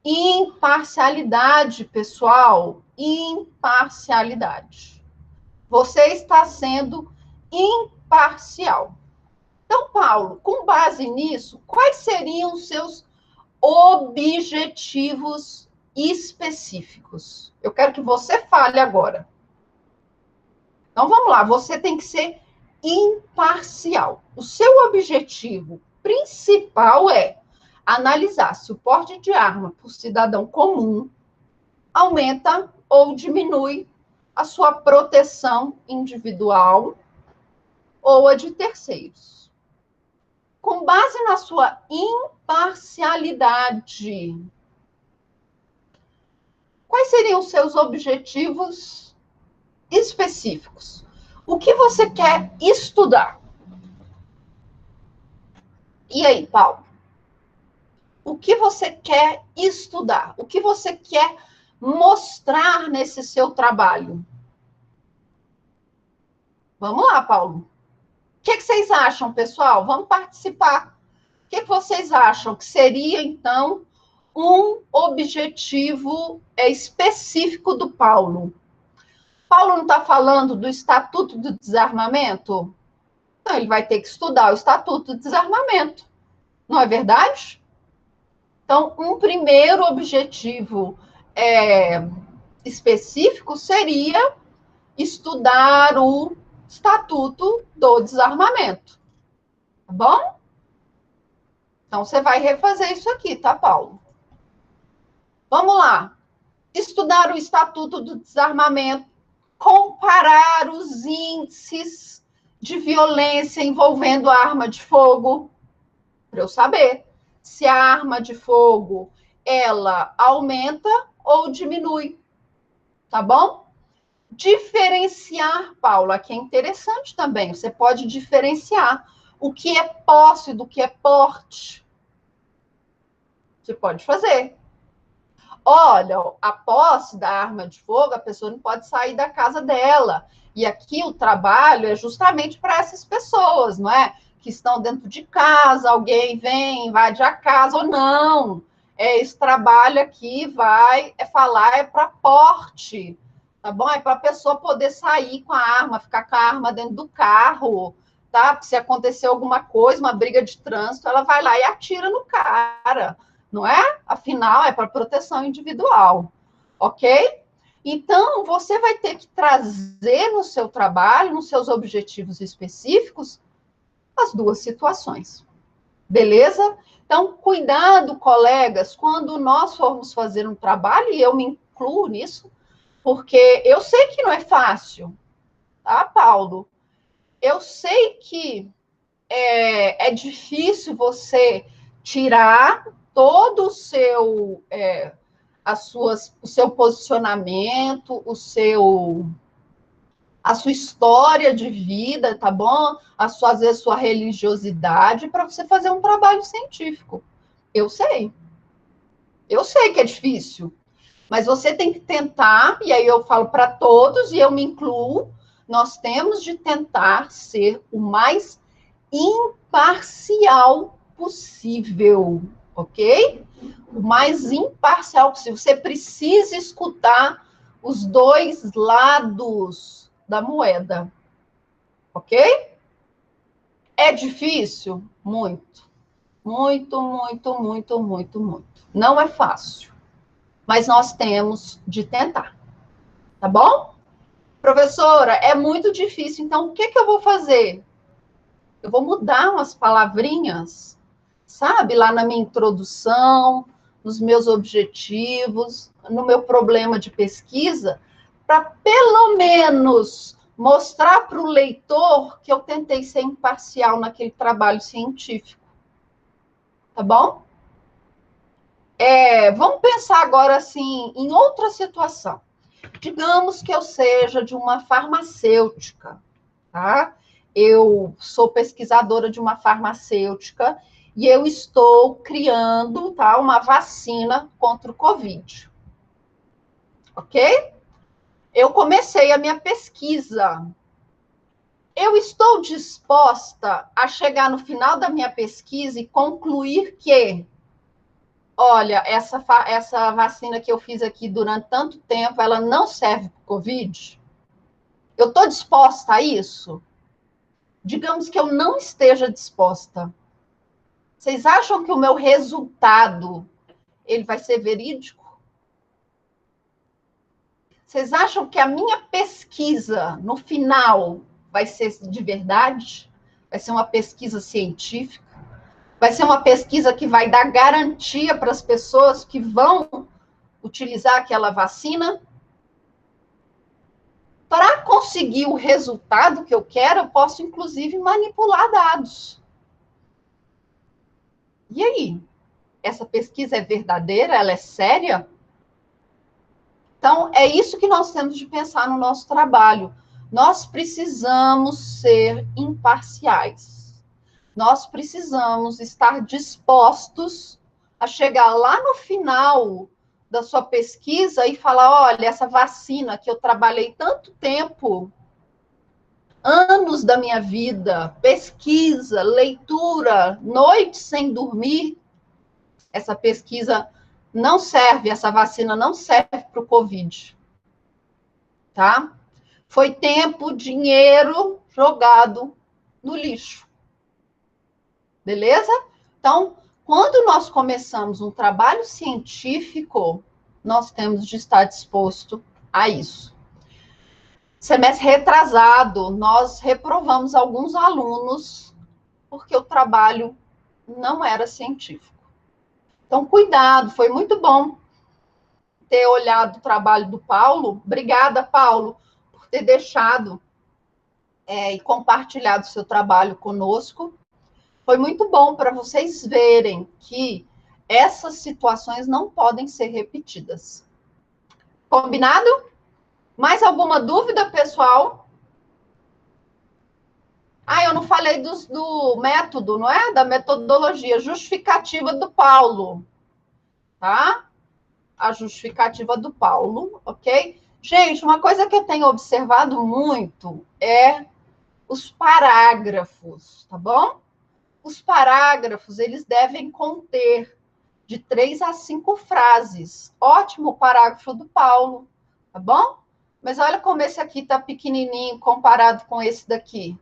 Imparcialidade, pessoal, imparcialidade. Você está sendo imparcial. Então, Paulo, com base nisso, quais seriam os seus objetivos específicos? Eu quero que você fale agora. Então, vamos lá, você tem que ser imparcial. O seu objetivo principal é analisar se o porte de arma por cidadão comum aumenta ou diminui a sua proteção individual ou a de terceiros. Com base na sua imparcialidade, quais seriam os seus objetivos específicos? O que você quer estudar? E aí, Paulo? O que você quer estudar? O que você quer mostrar nesse seu trabalho? Vamos lá, Paulo. O que vocês acham, pessoal? Vamos participar. O que vocês acham que seria, então, um objetivo específico do Paulo? Paulo não está falando do Estatuto do Desarmamento? Então, ele vai ter que estudar o Estatuto do Desarmamento. Não é verdade? Então, um primeiro objetivo específico seria estudar o Estatuto do Desarmamento. Tá bom? Então, você vai refazer isso aqui, tá, Paulo? Vamos lá. Estudar o Estatuto do Desarmamento, comparar os índices de violência envolvendo a arma de fogo, para eu saber se a arma de fogo, ela aumenta ou diminui, tá bom? Diferenciar, Paula, que é interessante também, você pode diferenciar o que é posse do que é porte. Você pode fazer. Olha, a posse da arma de fogo, a pessoa não pode sair da casa dela. E aqui o trabalho é justamente para essas pessoas, não é? Que estão dentro de casa, alguém vem, invade a casa ou não. Esse trabalho aqui vai falar para porte, tá bom? É para a pessoa poder sair com a arma, ficar com a arma dentro do carro, tá? Se acontecer alguma coisa, uma briga de trânsito, ela vai lá e atira no cara, não é? Afinal, é para proteção individual, ok? Então, você vai ter que trazer no seu trabalho, nos seus objetivos específicos, as duas situações. Beleza? Então, cuidado, colegas, quando nós formos fazer um trabalho, e eu me incluo nisso, porque eu sei que não é fácil, tá, Paulo? Eu sei que é difícil você tirar todo o seu, o seu posicionamento, a sua história de vida, tá bom? Às vezes, a sua religiosidade, para você fazer um trabalho científico. Eu sei que é difícil, mas você tem que tentar, e aí eu falo para todos, e eu me incluo, nós temos de tentar ser o mais imparcial possível, ok? O mais imparcial possível. Você precisa escutar os dois lados da moeda, ok? É difícil? Muito. Muito, muito, muito, muito, muito. Não é fácil, mas nós temos de tentar, tá bom? Professora, é muito difícil, então o que que eu vou fazer? Eu vou mudar umas palavrinhas, sabe? Lá na minha introdução, nos meus objetivos, no meu problema de pesquisa, para pelo menos mostrar para o leitor que eu tentei ser imparcial naquele trabalho científico. Tá bom? Vamos pensar agora assim em outra situação. Digamos que eu seja de uma farmacêutica, tá? Eu sou pesquisadora de uma farmacêutica e eu estou criando, tá, uma vacina contra o Covid. Ok? Eu comecei a minha pesquisa. Eu estou disposta a chegar no final da minha pesquisa e concluir que, olha, essa vacina que eu fiz aqui durante tanto tempo, ela não serve para o Covid? Eu estou disposta a isso? Digamos que eu não esteja disposta. Vocês acham que o meu resultado ele vai ser verídico? Vocês acham que a minha pesquisa, no final, vai ser de verdade? Vai ser uma pesquisa científica? Vai ser uma pesquisa que vai dar garantia para as pessoas que vão utilizar aquela vacina? Para conseguir o resultado que eu quero, eu posso, inclusive, manipular dados. E aí? Essa pesquisa é verdadeira? Ela é séria? Então, é isso que nós temos de pensar no nosso trabalho. Nós precisamos ser imparciais. Nós precisamos estar dispostos a chegar lá no final da sua pesquisa e falar: olha, essa vacina que eu trabalhei tanto tempo, anos da minha vida, pesquisa, leitura, noites sem dormir, essa pesquisa não serve, essa vacina não serve para o Covid, tá? Foi tempo, dinheiro jogado no lixo, beleza? Então, quando nós começamos um trabalho científico, nós temos de estar disposto a isso. Semestre retrasado, nós reprovamos alguns alunos porque o trabalho não era científico. Então, cuidado, foi muito bom ter olhado o trabalho do Paulo. Obrigada, Paulo, por ter deixado e compartilhado o seu trabalho conosco. Foi muito bom para vocês verem que essas situações não podem ser repetidas. Combinado? Mais alguma dúvida, pessoal? Eu não falei do método, não é? Da metodologia justificativa do Paulo, tá? A justificativa do Paulo, ok? Gente, uma coisa que eu tenho observado muito é os parágrafos, tá bom? Os parágrafos, eles devem conter de 3 a 5 frases. Ótimo o parágrafo do Paulo, tá bom? Mas olha como esse aqui tá pequenininho comparado com esse daqui.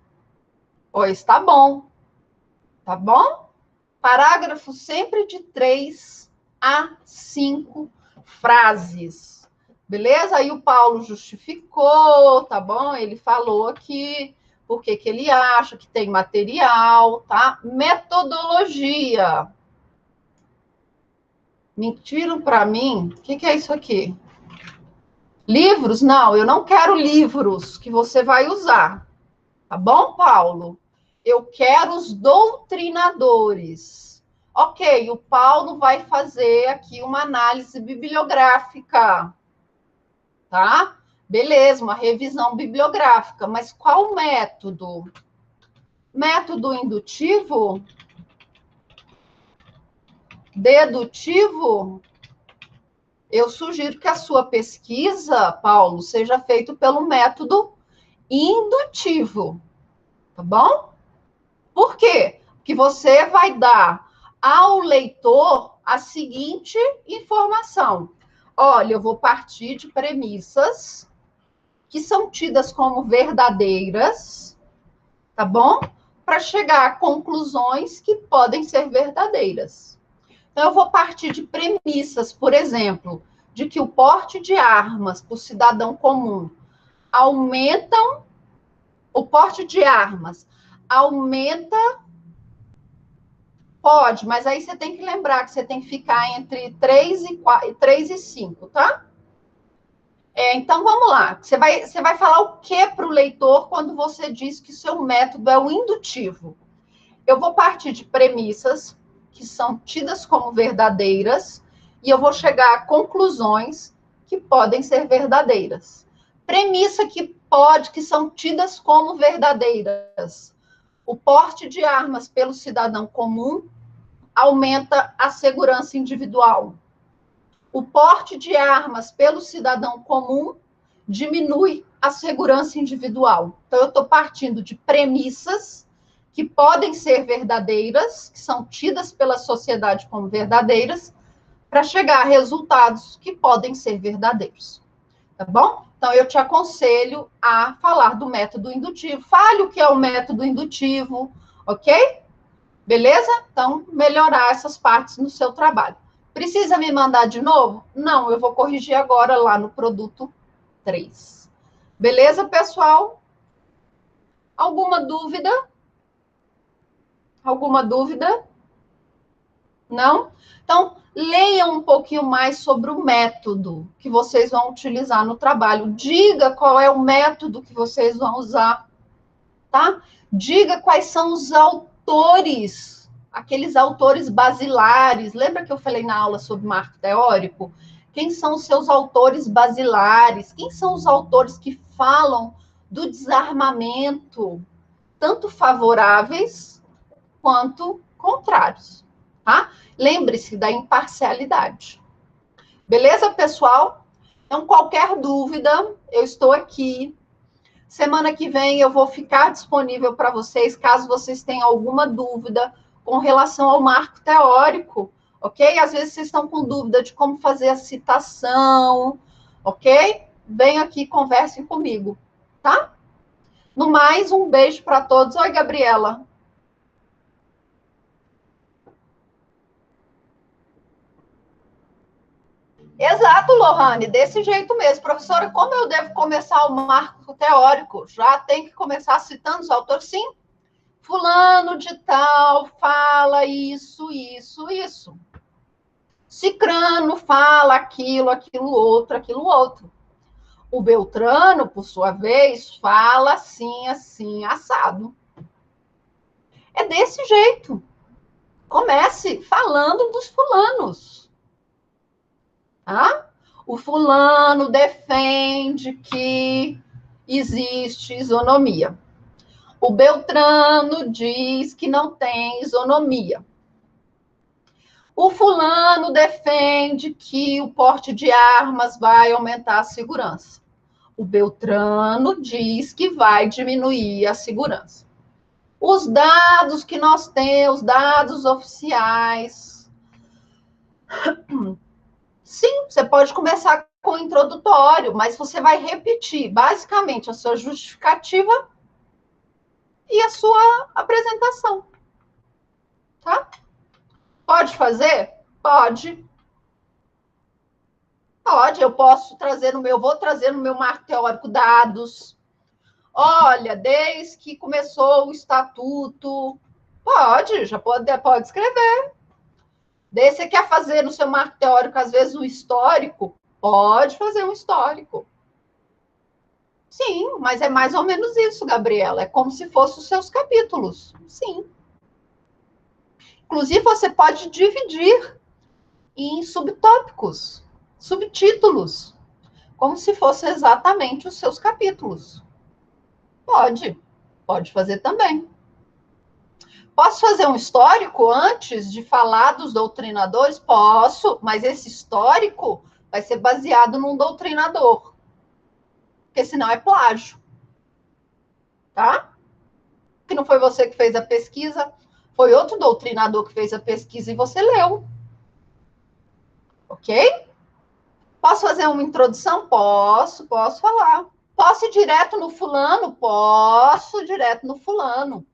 Esse tá bom, tá bom? Parágrafo sempre de 3 a 5 frases. Beleza? Aí o Paulo justificou, tá bom? Ele falou aqui por que ele acha que tem material, tá? Metodologia. Mentiram para mim? O que é isso aqui? Livros? Não, eu não quero livros que você vai usar. Tá bom, Paulo? Eu quero os doutrinadores. Ok, o Paulo vai fazer aqui uma análise bibliográfica, tá? Beleza, uma revisão bibliográfica, mas qual método? Método indutivo? Dedutivo? Eu sugiro que a sua pesquisa, Paulo, seja feita pelo método indutivo, tá bom? Por quê? Porque você vai dar ao leitor a seguinte informação. Olha, eu vou partir de premissas que são tidas como verdadeiras, tá bom? Para chegar a conclusões que podem ser verdadeiras. Então, eu vou partir de premissas, por exemplo, de que o porte de armas para o cidadão comum aumentam, o porte de armas aumenta, pode, mas aí você tem que lembrar que você tem que ficar entre 3 e 5, tá? Então, vamos lá. Você vai falar o que para o leitor quando você diz que o seu método é o indutivo? Eu vou partir de premissas que são tidas como verdadeiras e eu vou chegar a conclusões que podem ser verdadeiras. Premissa que são tidas como verdadeiras. O porte de armas pelo cidadão comum aumenta a segurança individual. O porte de armas pelo cidadão comum diminui a segurança individual. Então, eu estou partindo de premissas que podem ser verdadeiras, que são tidas pela sociedade como verdadeiras, para chegar a resultados que podem ser verdadeiros. Tá bom? Então, eu te aconselho a falar do método indutivo. Fale o que é o método indutivo, ok? Beleza? Então, melhorar essas partes no seu trabalho. Precisa me mandar de novo? Não, eu vou corrigir agora lá no produto 3. Beleza, pessoal? Alguma dúvida? Alguma dúvida? Não? Então, leiam um pouquinho mais sobre o método que vocês vão utilizar no trabalho. Diga qual é o método que vocês vão usar, tá? Diga quais são os autores, aqueles autores basilares. Lembra que eu falei na aula sobre marco teórico? Quem são os seus autores basilares? Quem são os autores que falam do desarmamento, tanto favoráveis quanto contrários, tá? Lembre-se da imparcialidade. Beleza, pessoal? Então, qualquer dúvida, eu estou aqui. Semana que vem eu vou ficar disponível para vocês, caso vocês tenham alguma dúvida com relação ao marco teórico, ok? Às vezes vocês estão com dúvida de como fazer a citação, ok? Venham aqui e conversem comigo, tá? No mais, um beijo para todos. Oi, Gabriela. Exato, Lohane, desse jeito mesmo. Professora, como eu devo começar o marco teórico? Já tem que começar citando os autores? Sim. Fulano de tal fala isso, isso, isso. Cicrano fala aquilo, aquilo outro, aquilo outro. O Beltrano, por sua vez, fala assim, assim, assado. É desse jeito. Comece falando dos fulanos. Tá? O fulano defende que existe isonomia. O Beltrano diz que não tem isonomia. O fulano defende que o porte de armas vai aumentar a segurança. O Beltrano diz que vai diminuir a segurança. Os dados que nós temos, dados oficiais. Sim, você pode começar com o introdutório, mas você vai repetir basicamente a sua justificativa e a sua apresentação. Tá? Pode fazer? Pode. Pode, eu posso trazer no meu, vou trazer no meu marco teórico dados. Olha, desde que começou o estatuto, pode, já pode escrever. Daí você quer fazer no seu marco teórico, às vezes, um histórico? Pode fazer um histórico. Sim, mas é mais ou menos isso, Gabriela. É como se fossem os seus capítulos. Sim. Inclusive, você pode dividir em subtópicos, subtítulos, como se fossem exatamente os seus capítulos. Pode fazer também. Posso fazer um histórico antes de falar dos doutrinadores? Posso, mas esse histórico vai ser baseado num doutrinador, porque senão é plágio, tá? Que não foi você que fez a pesquisa, foi outro doutrinador que fez a pesquisa e você leu, ok? Posso fazer uma introdução? Posso falar. Posso ir direto no fulano? Posso ir direto no fulano.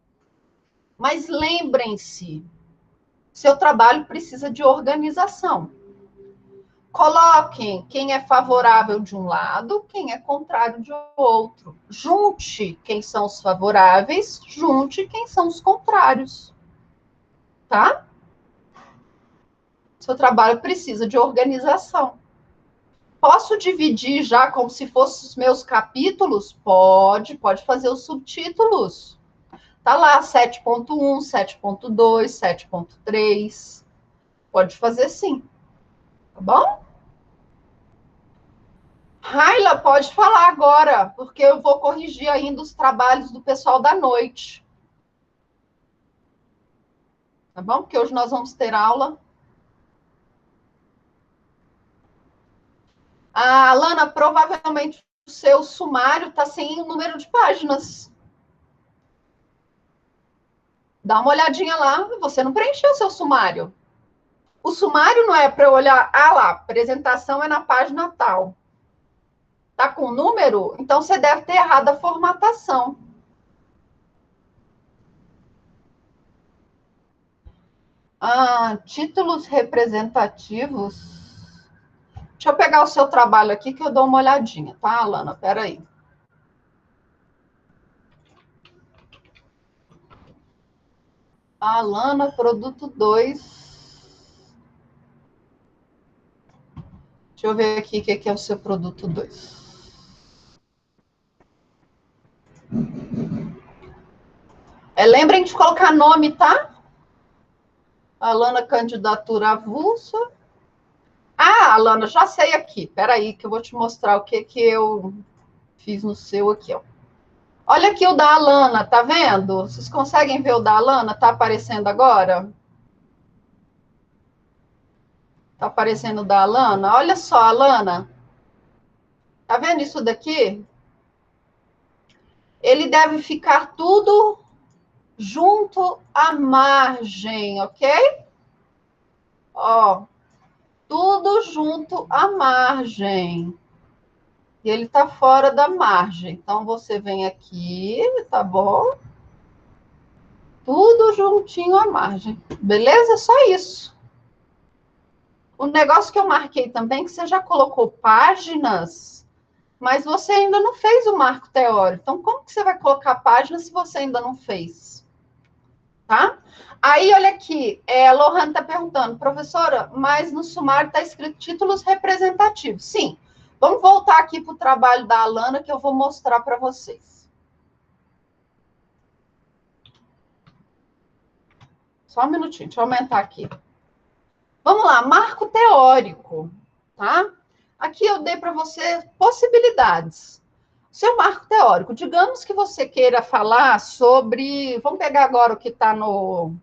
Mas lembrem-se, seu trabalho precisa de organização. Coloquem quem é favorável de um lado, quem é contrário de outro. Junte quem são os favoráveis, junte quem são os contrários. Tá? Seu trabalho precisa de organização. Posso dividir já como se fossem os meus capítulos? Pode fazer os subtítulos. Tá lá, 7.1, 7.2, 7.3. Pode fazer sim. Tá bom? Raila, pode falar agora, porque eu vou corrigir ainda os trabalhos do pessoal da noite. Tá bom? Porque hoje nós vamos ter aula. Ah, Alana, provavelmente o seu sumário está sem o número de páginas. Dá uma olhadinha lá, você não preencheu o seu sumário. O sumário não é para eu olhar, lá, apresentação é na página tal. Tá com número? Então você deve ter errado a formatação. Títulos representativos. Deixa eu pegar o seu trabalho aqui que eu dou uma olhadinha, tá, Alana? Peraí. Alana, produto 2. Deixa eu ver aqui o que é o seu produto 2. Lembrem de colocar nome, tá? Alana, candidatura avulsa. Alana, já sei aqui. Peraí, que eu vou te mostrar o que eu fiz no seu aqui, ó. Olha aqui o da Alana, tá vendo? Vocês conseguem ver o da Alana? Tá aparecendo agora? Tá aparecendo o da Alana? Olha só, Alana. Tá vendo isso daqui? Ele deve ficar tudo junto à margem, ok? Ó, tudo junto à margem. E ele tá fora da margem. Então, você vem aqui, tá bom? Tudo juntinho à margem. Beleza? Só isso. O negócio que eu marquei também, que você já colocou páginas, mas você ainda não fez o marco teórico. Então, como que você vai colocar páginas se você ainda não fez? Tá? Aí, olha aqui, a Lohane está perguntando, professora, mas no sumário está escrito títulos representativos. Sim. Vamos voltar aqui para o trabalho da Alana, que eu vou mostrar para vocês. Só um minutinho, deixa eu aumentar aqui. Vamos lá, marco teórico, tá? Aqui eu dei para você possibilidades. Seu marco teórico, digamos que você queira falar sobre... Vamos pegar agora o que está no...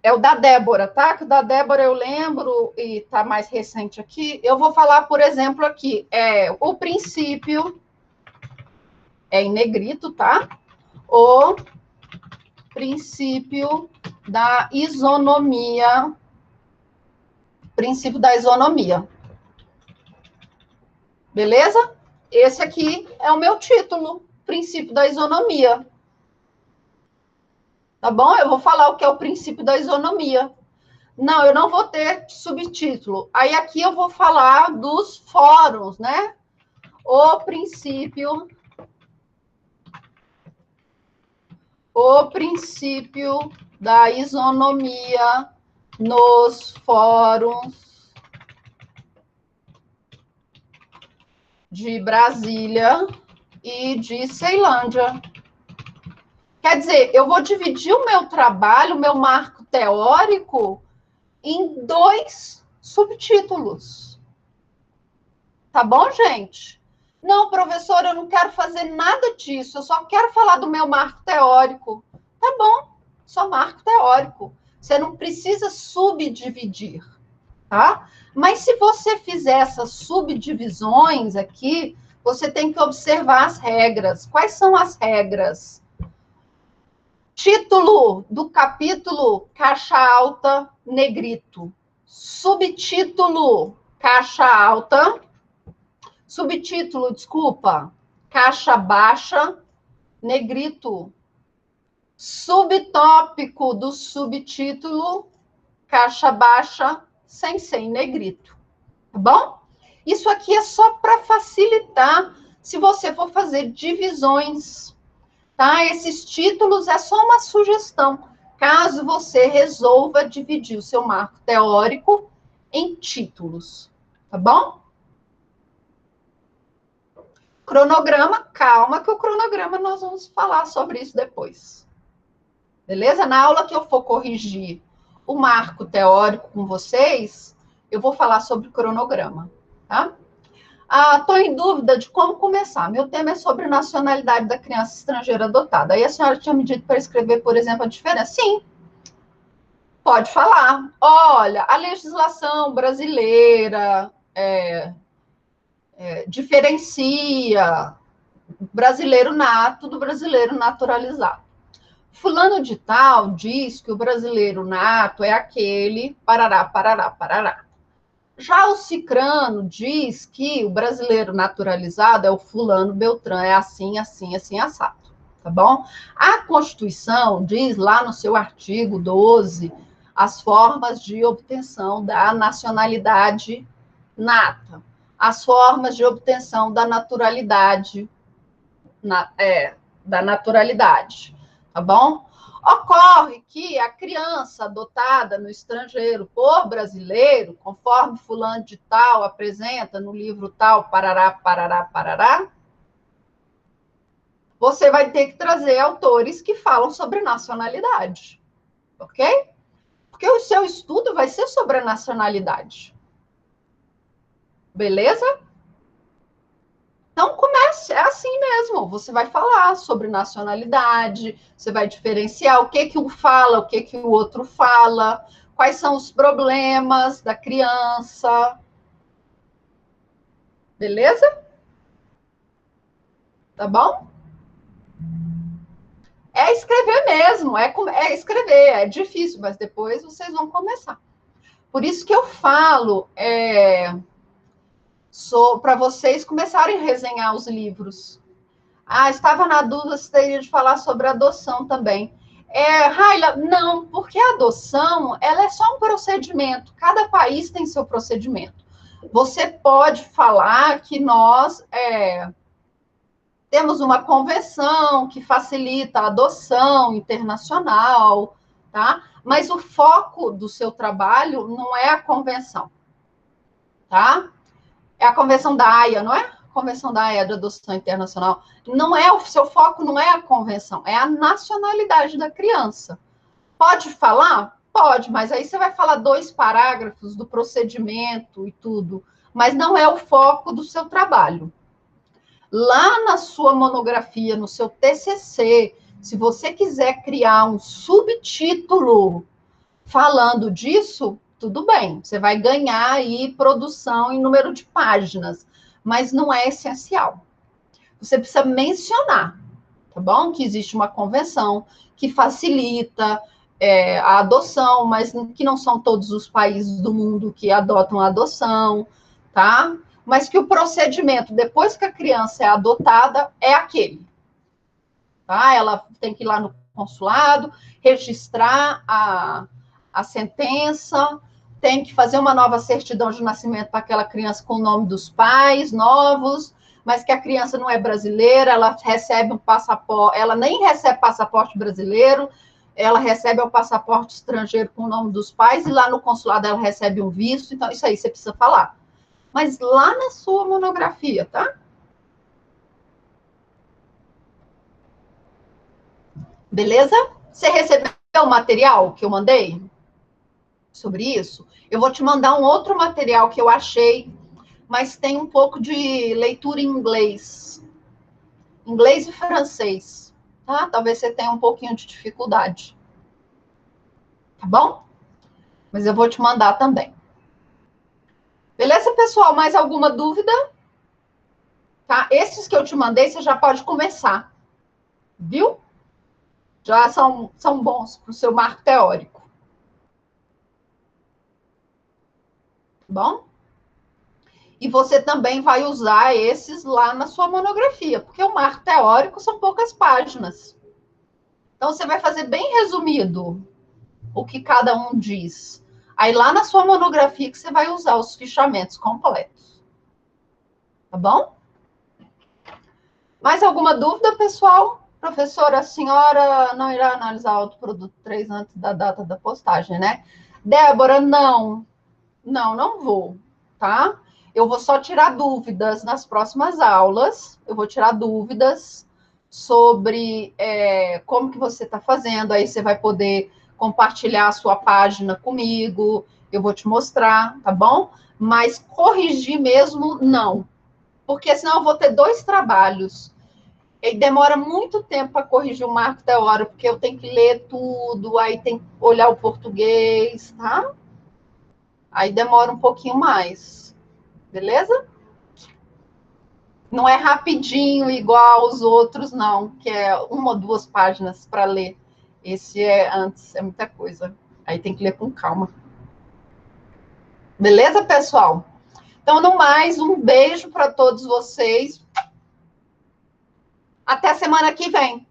É o da Débora, tá? Que o da Débora eu lembro e está mais recente aqui. Eu vou falar, por exemplo, aqui, o princípio, em negrito, tá? O princípio da isonomia. Princípio da isonomia. Beleza? Esse aqui é o meu título, princípio da isonomia. Tá bom? Eu vou falar o que é o princípio da isonomia. Não, eu não vou ter subtítulo. Aí aqui eu vou falar dos fóruns, né? O princípio da isonomia nos fóruns de Brasília e de Ceilândia. Quer dizer, eu vou dividir o meu trabalho, o meu marco teórico, em 2 subtítulos. Tá bom, gente? Não, professora, eu não quero fazer nada disso, eu só quero falar do meu marco teórico. Tá bom, só marco teórico. Você não precisa subdividir, tá? Mas se você fizer essas subdivisões aqui, você tem que observar as regras. Quais são as regras? Título do capítulo, caixa alta, negrito. Subtítulo, caixa alta, subtítulo, desculpa, caixa baixa, negrito. Subtópico do subtítulo, caixa baixa, sem negrito. Tá bom? Isso aqui é só para facilitar se você for fazer divisões, tá? Esses títulos é só uma sugestão, caso você resolva dividir o seu marco teórico em títulos, tá bom? Cronograma, calma que o cronograma nós vamos falar sobre isso depois. Beleza? Na aula que eu for corrigir o marco teórico com vocês, eu vou falar sobre cronograma, tá? Estou em dúvida de como começar. Meu tema é sobre nacionalidade da criança estrangeira adotada. Aí a senhora tinha me dito para escrever, por exemplo, a diferença. Sim, pode falar. Olha, a legislação brasileira diferencia brasileiro nato do brasileiro naturalizado. Fulano de tal diz que o brasileiro nato é aquele parará, parará, parará. Já o cicrano diz que o brasileiro naturalizado é o fulano Beltrán, é assim, assim, assim, assado, tá bom? A Constituição diz lá no seu artigo 12 as formas de obtenção da nacionalidade nata, as formas de obtenção da naturalidade, da naturalidade, tá bom? Ocorre que a criança adotada no estrangeiro por brasileiro, conforme fulano de tal apresenta no livro tal, parará, parará, parará, você vai ter que trazer autores que falam sobre nacionalidade, ok? Porque o seu estudo vai ser sobre a nacionalidade. Beleza? Então, comece, é assim mesmo. Você vai falar sobre nacionalidade, você vai diferenciar o que um fala, o que o outro fala, quais são os problemas da criança. Beleza? Tá bom? É escrever mesmo, é escrever, é difícil, mas depois vocês vão começar. Por isso que eu falo para vocês começarem a resenhar os livros. Estava na dúvida se teria de falar sobre adoção também. Raila, não, porque a adoção ela é só um procedimento. Cada país tem seu procedimento. Você pode falar que nós temos uma convenção que facilita a adoção internacional, tá? Mas o foco do seu trabalho não é a convenção, tá? É a convenção da Haia, não é? Convenção da Haia de Adoção Internacional. Não é o seu foco, não é a convenção, é a nacionalidade da criança. Pode falar? Pode, mas aí você vai falar 2 parágrafos do procedimento e tudo, mas não é o foco do seu trabalho. Lá na sua monografia, no seu TCC, se você quiser criar um subtítulo falando disso, tudo bem, você vai ganhar aí produção em número de páginas, mas não é essencial. Você precisa mencionar, tá bom? Que existe uma convenção que facilita a adoção, mas que não são todos os países do mundo que adotam a adoção, tá? Mas que o procedimento, depois que a criança é adotada, é aquele. Tá? Ela tem que ir lá no consulado, registrar a sentença, tem que fazer uma nova certidão de nascimento para aquela criança com o nome dos pais novos, mas que a criança não é brasileira, ela recebe um passaporte, ela nem recebe passaporte brasileiro, ela recebe o passaporte estrangeiro com o nome dos pais, e lá no consulado ela recebe um visto, então isso aí você precisa falar. Mas lá na sua monografia, tá? Beleza? Você recebeu o material que eu mandei sobre isso? Eu vou te mandar um outro material que eu achei, mas tem um pouco de leitura em inglês. Inglês e francês, tá? Talvez você tenha um pouquinho de dificuldade. Tá bom? Mas eu vou te mandar também. Beleza, pessoal? Mais alguma dúvida? Tá? Esses que eu te mandei, você já pode começar. Viu? Já são bons para o seu marco teórico. Tá bom? E você também vai usar esses lá na sua monografia, porque o marco teórico são poucas páginas. Então, você vai fazer bem resumido o que cada um diz. Aí, lá na sua monografia, que você vai usar os fichamentos completos. Tá bom? Mais alguma dúvida, pessoal? Professora, a senhora não irá analisar o produto 3 antes da data da postagem, né? Débora, não. Não vou, tá? Eu vou só tirar dúvidas nas próximas aulas. Eu vou tirar dúvidas sobre como que você está fazendo. Aí você vai poder compartilhar a sua página comigo. Eu vou te mostrar, tá bom? Mas corrigir mesmo, não. Porque senão eu vou ter dois trabalhos. E demora muito tempo para corrigir o marco teórico, porque eu tenho que ler tudo, aí tem que olhar o português, tá? Aí demora um pouquinho mais. Beleza? Não é rapidinho igual os outros, não, que é uma ou duas páginas para ler. Esse é antes, é muita coisa. Aí tem que ler com calma. Beleza, pessoal? Então, no mais, um beijo para todos vocês. Até semana que vem.